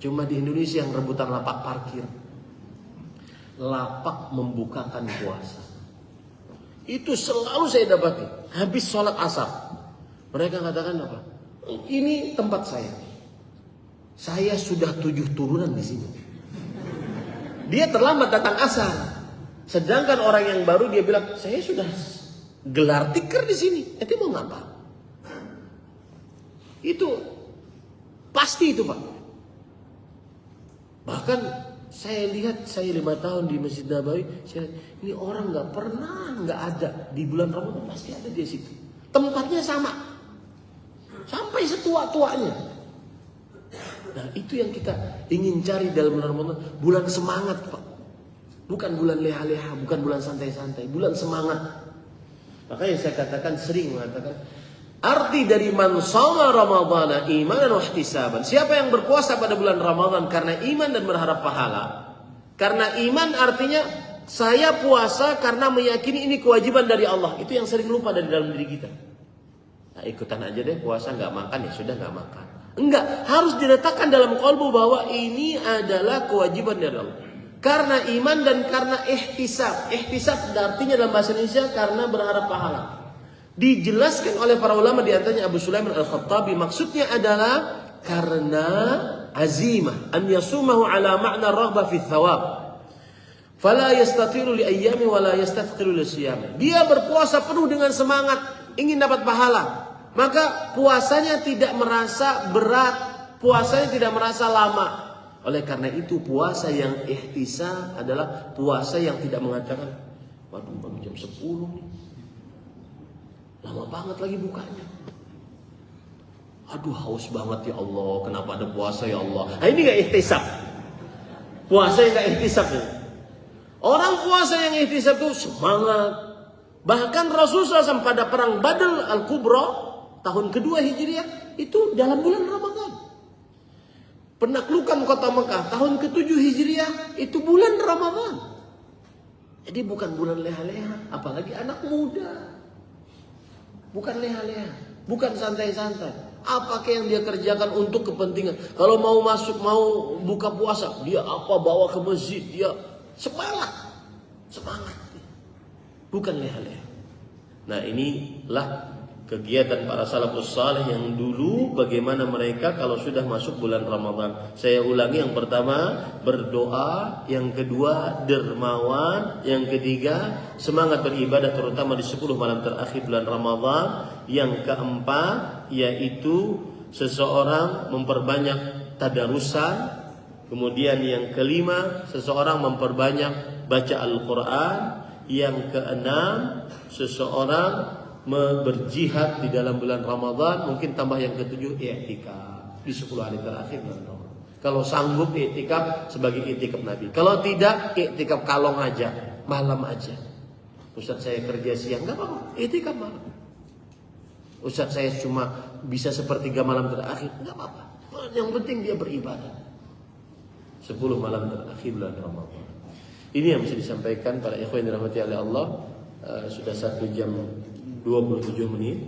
[SPEAKER 2] Cuma di Indonesia yang rebutan lapak parkir. Lapak membukakan puasa. Itu selalu saya dapati. Habis sholat asar. Mereka katakan apa? Ini tempat saya. Saya sudah 7 turunan di sini. Dia terlambat datang asar. Sedangkan orang yang baru dia bilang, saya sudah gelar tikar di sini. Itu mau ngapa? Itu pasti itu, Pak. Bahkan saya lihat, saya 5 tahun di Masjid Nabawi, saya lihat, ini orang nggak ada di bulan Ramadan, pasti ada di situ. Tempatnya sama, sampai setua-tuanya. Nah, itu yang kita ingin cari dalam bulan Ramadan, bulan semangat, Pak. Bukan bulan leha-leha, bukan bulan santai-santai, bulan semangat. Makanya saya katakan, sering mengatakan, arti dari man shoma ramadhana imanan wa ihtisaban. Siapa yang berpuasa pada bulan Ramadan karena iman dan berharap pahala. Karena iman artinya saya puasa karena meyakini ini kewajiban dari Allah. Itu yang sering lupa dari dalam diri kita. Nah, ikutan aja deh puasa, nggak makan ya sudah nggak makan. Enggak, harus diletakkan dalam qalbu bahwa ini adalah kewajiban dari Allah. Karena iman dan karena ihtisab. Ihtisab artinya dalam bahasa Indonesia karena berharap pahala. Dijelaskan oleh para ulama, di antaranya Abu Sulaiman Al-Khattabi, maksudnya adalah karena azimah an yasumahu ala ma'na raghbah fi thawab. Fala yastatiru li ayyami wa la yastathqiru li siyam. Dia berpuasa penuh dengan semangat ingin dapat pahala. Maka puasanya tidak merasa berat, puasanya tidak merasa lama. Oleh karena itu puasa yang ihtisab adalah puasa yang tidak mengatakan, waduh baru jam 10 nih, lama banget lagi bukanya. Aduh haus banget ya Allah, kenapa ada puasa ya Allah. Nah, ini gak ihtisab. Puasa yang gak ihtisab nih. Orang puasa yang ihtisab itu semangat. Bahkan Rasulullah SAW pada perang Badr Al-Kubra tahun kedua Hijriah itu dalam bulan Ramadan. Penaklukan kota Mekah tahun ke-7 Hijriah itu bulan Ramadan. Jadi bukan bulan leha-leha, apalagi anak muda. Bukan leha-leha, bukan santai-santai. Apakah yang dia kerjakan untuk kepentingan? Kalau mau masuk, mau buka puasa, dia apa bawa ke masjid, dia semangat. Bukan leha-leha. Nah, inilah kegiatan para salafus saleh yang dulu, bagaimana mereka kalau sudah masuk bulan Ramadan. Saya ulangi, yang pertama berdoa, yang kedua dermawan, yang ketiga semangat beribadah terutama di 10 malam terakhir bulan Ramadan, yang keempat yaitu seseorang memperbanyak tadarusan, kemudian yang kelima seseorang memperbanyak baca Al-Quran, yang keenam seseorang
[SPEAKER 1] berjihad di dalam bulan Ramadan, mungkin tambah yang ketujuh i'tikaf di 10 hari terakhir bulan Ramadan. Kalau sanggup i'tikaf sebagai i'tikaf Nabi. Kalau tidak, i'tikaf kalong aja, malam aja. Ustaz saya kerja siang, enggak apa-apa, i'tikaf malam. Ustaz saya cuma bisa sepertiga malam terakhir, enggak apa-apa. Yang penting dia beribadah. 10 malam terakhir bulan Ramadan. Ini yang bisa disampaikan para ikhwan yang dirahmati oleh Allah. Sudah 1 jam 27 menit.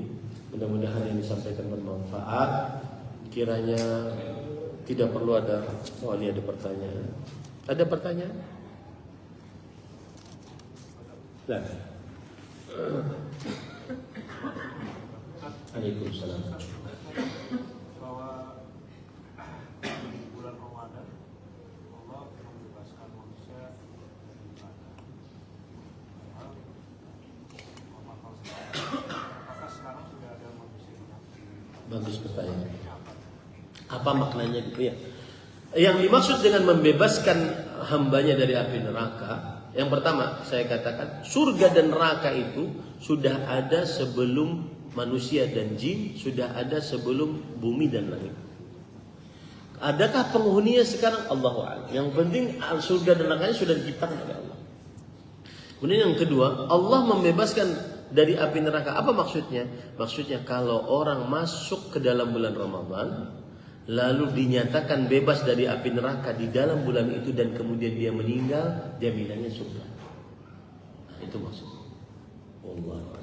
[SPEAKER 1] Mudah-mudahan yang disampaikan bermanfaat. Kiranya tidak perlu ada. Oh, ini ada pertanyaan. Ada pertanyaan? Nah. Waalaikumsalam.
[SPEAKER 3] Bahwa di bulan Ramadan Allah membebaskan manusia apakah sekarang sudah ada manusia yang
[SPEAKER 1] Bagus pertanyaan. Apa maknanya gitu ya? Yang dimaksud dengan membebaskan hambanya dari api neraka, yang pertama saya katakan surga dan neraka itu sudah ada sebelum manusia dan jin, sudah ada sebelum bumi dan langit. Adakah penghuninya sekarang? Allahu a'lam. Yang penting surga dan nerakanya sudah diciptakan oleh Allah. Kemudian yang kedua, Allah membebaskan dari api neraka. Apa maksudnya? Maksudnya kalau orang masuk ke dalam bulan Ramadan, lalu dinyatakan bebas dari api neraka di dalam bulan itu dan kemudian dia meninggal, jaminannya surga. Nah, itu maksudnya. Wallahu a'lam.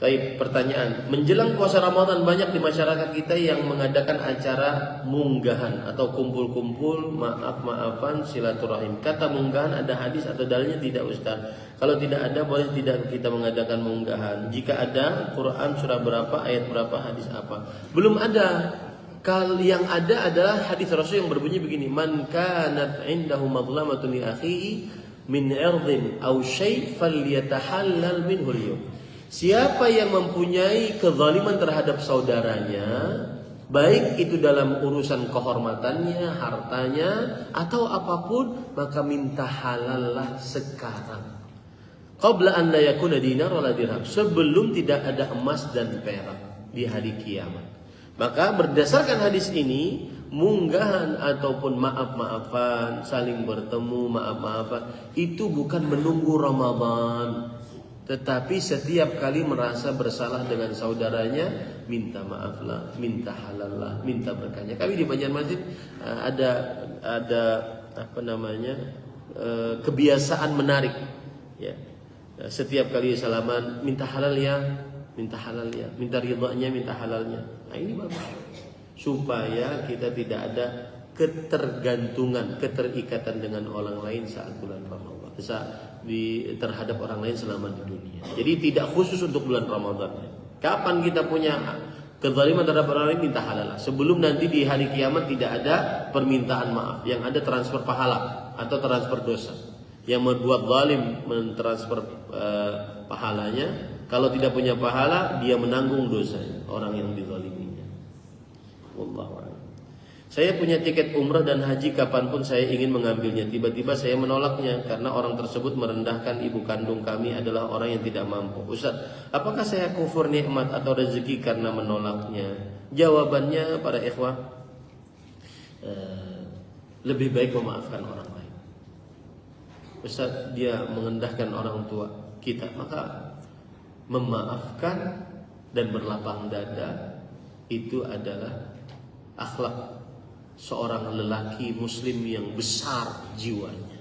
[SPEAKER 1] Baik, pertanyaan. Menjelang puasa Ramadan banyak di masyarakat kita yang mengadakan acara munggahan atau kumpul-kumpul maaf-maafan silaturahim. Kata munggahan ada hadis atau dalilnya tidak Ustaz? Kalau tidak ada boleh tidak kita mengadakan munggahan? Jika ada, Quran surah berapa, ayat berapa, hadis apa? Belum ada. Yang ada adalah hadis Rasul yang berbunyi begini, man kanat indahu madlamatun li akhihi min irdin aw syai' falyatahallal minhu al-yawm. Siapa yang mempunyai kezaliman terhadap saudaranya, baik itu dalam urusan kehormatannya, hartanya, atau apapun, maka minta halallah sekarang. Qabla an la yakuna dinar wala dirham, sebelum tidak ada emas dan perak di hari kiamat. Maka berdasarkan hadis ini, munggahan ataupun maaf-maafan, saling bertemu, maaf-maafan, itu bukan menunggu Ramadan. Tetapi setiap kali merasa bersalah dengan saudaranya, minta maaflah, minta halallah, minta berkahnya. Kami di Banjarmasin ada kebiasaan menarik. Ya. Setiap kali salaman, minta halal ya, minta ridhonya, minta halalnya. Nah ini bagus. Supaya kita tidak ada ketergantungan, keterikatan dengan orang lain saat bulan Ramadan. Terhadap orang lain selama di dunia. Jadi tidak khusus untuk bulan Ramadan. Kapan kita punya kezaliman terhadap orang lain, minta halal. Sebelum nanti di hari kiamat tidak ada permintaan maaf, yang ada transfer pahala atau transfer dosa. Yang membuat zalim mentransfer pahalanya, kalau tidak punya pahala dia menanggung dosanya orang yang dizaliminya. Wallahu a'lam. Saya punya tiket umrah dan haji kapanpun saya ingin mengambilnya. Tiba-tiba saya menolaknya karena orang tersebut merendahkan ibu kandung kami adalah orang yang tidak mampu. Ustaz, apakah saya kufur nikmat atau rezeki karena menolaknya? Jawabannya para ikhwah, lebih baik memaafkan orang lain. Ustaz, dia merendahkan orang tua kita, maka memaafkan dan berlapang dada itu adalah akhlak seorang lelaki muslim yang besar jiwanya.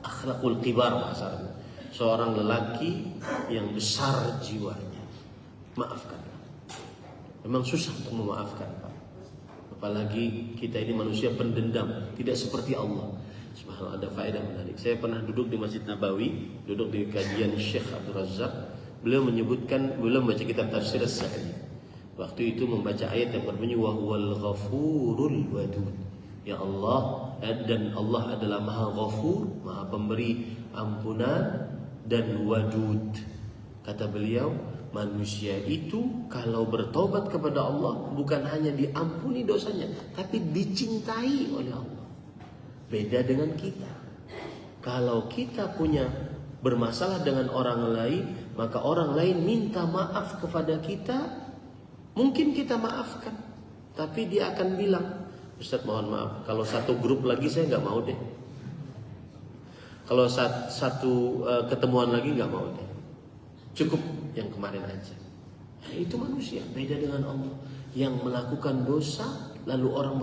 [SPEAKER 1] Akhlakul kibar bahasanya. Seorang lelaki yang besar jiwanya. Maafkan. Memang susah untuk memaafkan, Pak. Apalagi kita ini manusia pendendam, tidak seperti Allah. Subhanallah, ada faedah menarik. Saya pernah duduk di Masjid Nabawi, duduk di kajian Syekh Abdul Razak. Beliau menyebutkan, beliau membaca kitab tafsir As-Sa'di. Waktu itu membaca ayat yang berbunyi wa huwal ghafurul wadud. Ya Allah, dan Allah adalah Maha Ghafur, Maha pemberi ampunan dan wadud. Kata beliau, manusia itu kalau bertobat kepada Allah bukan hanya diampuni dosanya, tapi dicintai oleh Allah. Beda dengan kita. Kalau kita punya bermasalah dengan orang lain,
[SPEAKER 2] maka orang lain minta maaf kepada kita, mungkin kita maafkan, tapi dia akan bilang, Ustaz mohon maaf, kalau satu grup lagi saya nggak mau deh. Kalau satu ketemuan lagi nggak mau deh. Cukup yang kemarin aja. Nah, itu manusia, beda dengan Allah yang melakukan dosa lalu orang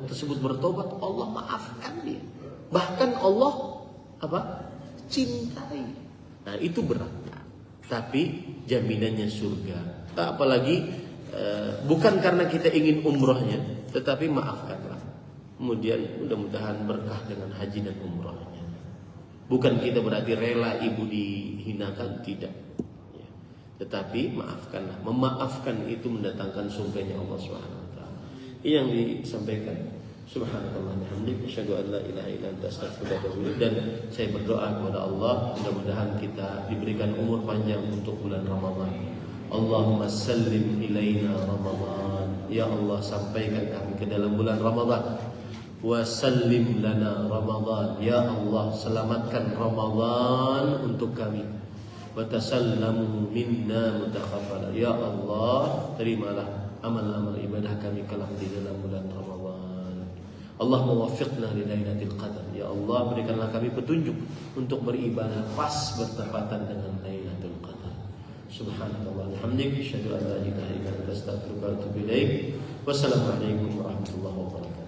[SPEAKER 2] tersebut bertobat, Allah maafkan dia. Bahkan Allah cintai. Nah, itu berat. Tapi jaminannya surga. Apalagi bukan karena kita ingin umrohnya, tetapi maafkanlah. Kemudian mudah-mudahan berkah dengan haji dan umrohnya. Bukan kita berarti rela ibu dihinakan, tidak. Ya. Tetapi maafkanlah. Memaafkan itu mendatangkan surganya Allah SWT. Ini yang disampaikan. Subhanallah walhamdulillah, asyhadu an la ilaha illa anta astaghfiruka wa atubu ilaik. Dan saya berdoa kepada Allah, mudah-mudahan kita diberikan umur panjang untuk bulan Ramadan. Allahumma sallim ilaina Ramadan. Ya Allah, sampaikan kami ke dalam bulan Ramadan. Wa sallim lana Ramadan. Ya Allah, selamatkan Ramadan untuk kami. Wa tasallamu minna mutaqabbala. Ya Allah, terimalah amal-amal ibadah kami kelak di dalam bulan Ramadan. Allahumma waffiqna li lailatul qadar. Ya Allah, berikanlah kami petunjuk untuk beribadah pas bertepatan dengan Lailatul Qadar. Subhanallah walhamdulillah, asyhadu an la ilaha illa anta astaghfiruka wa atubu ilaik. Wassalamualaikum warahmatullahi wabarakatuh.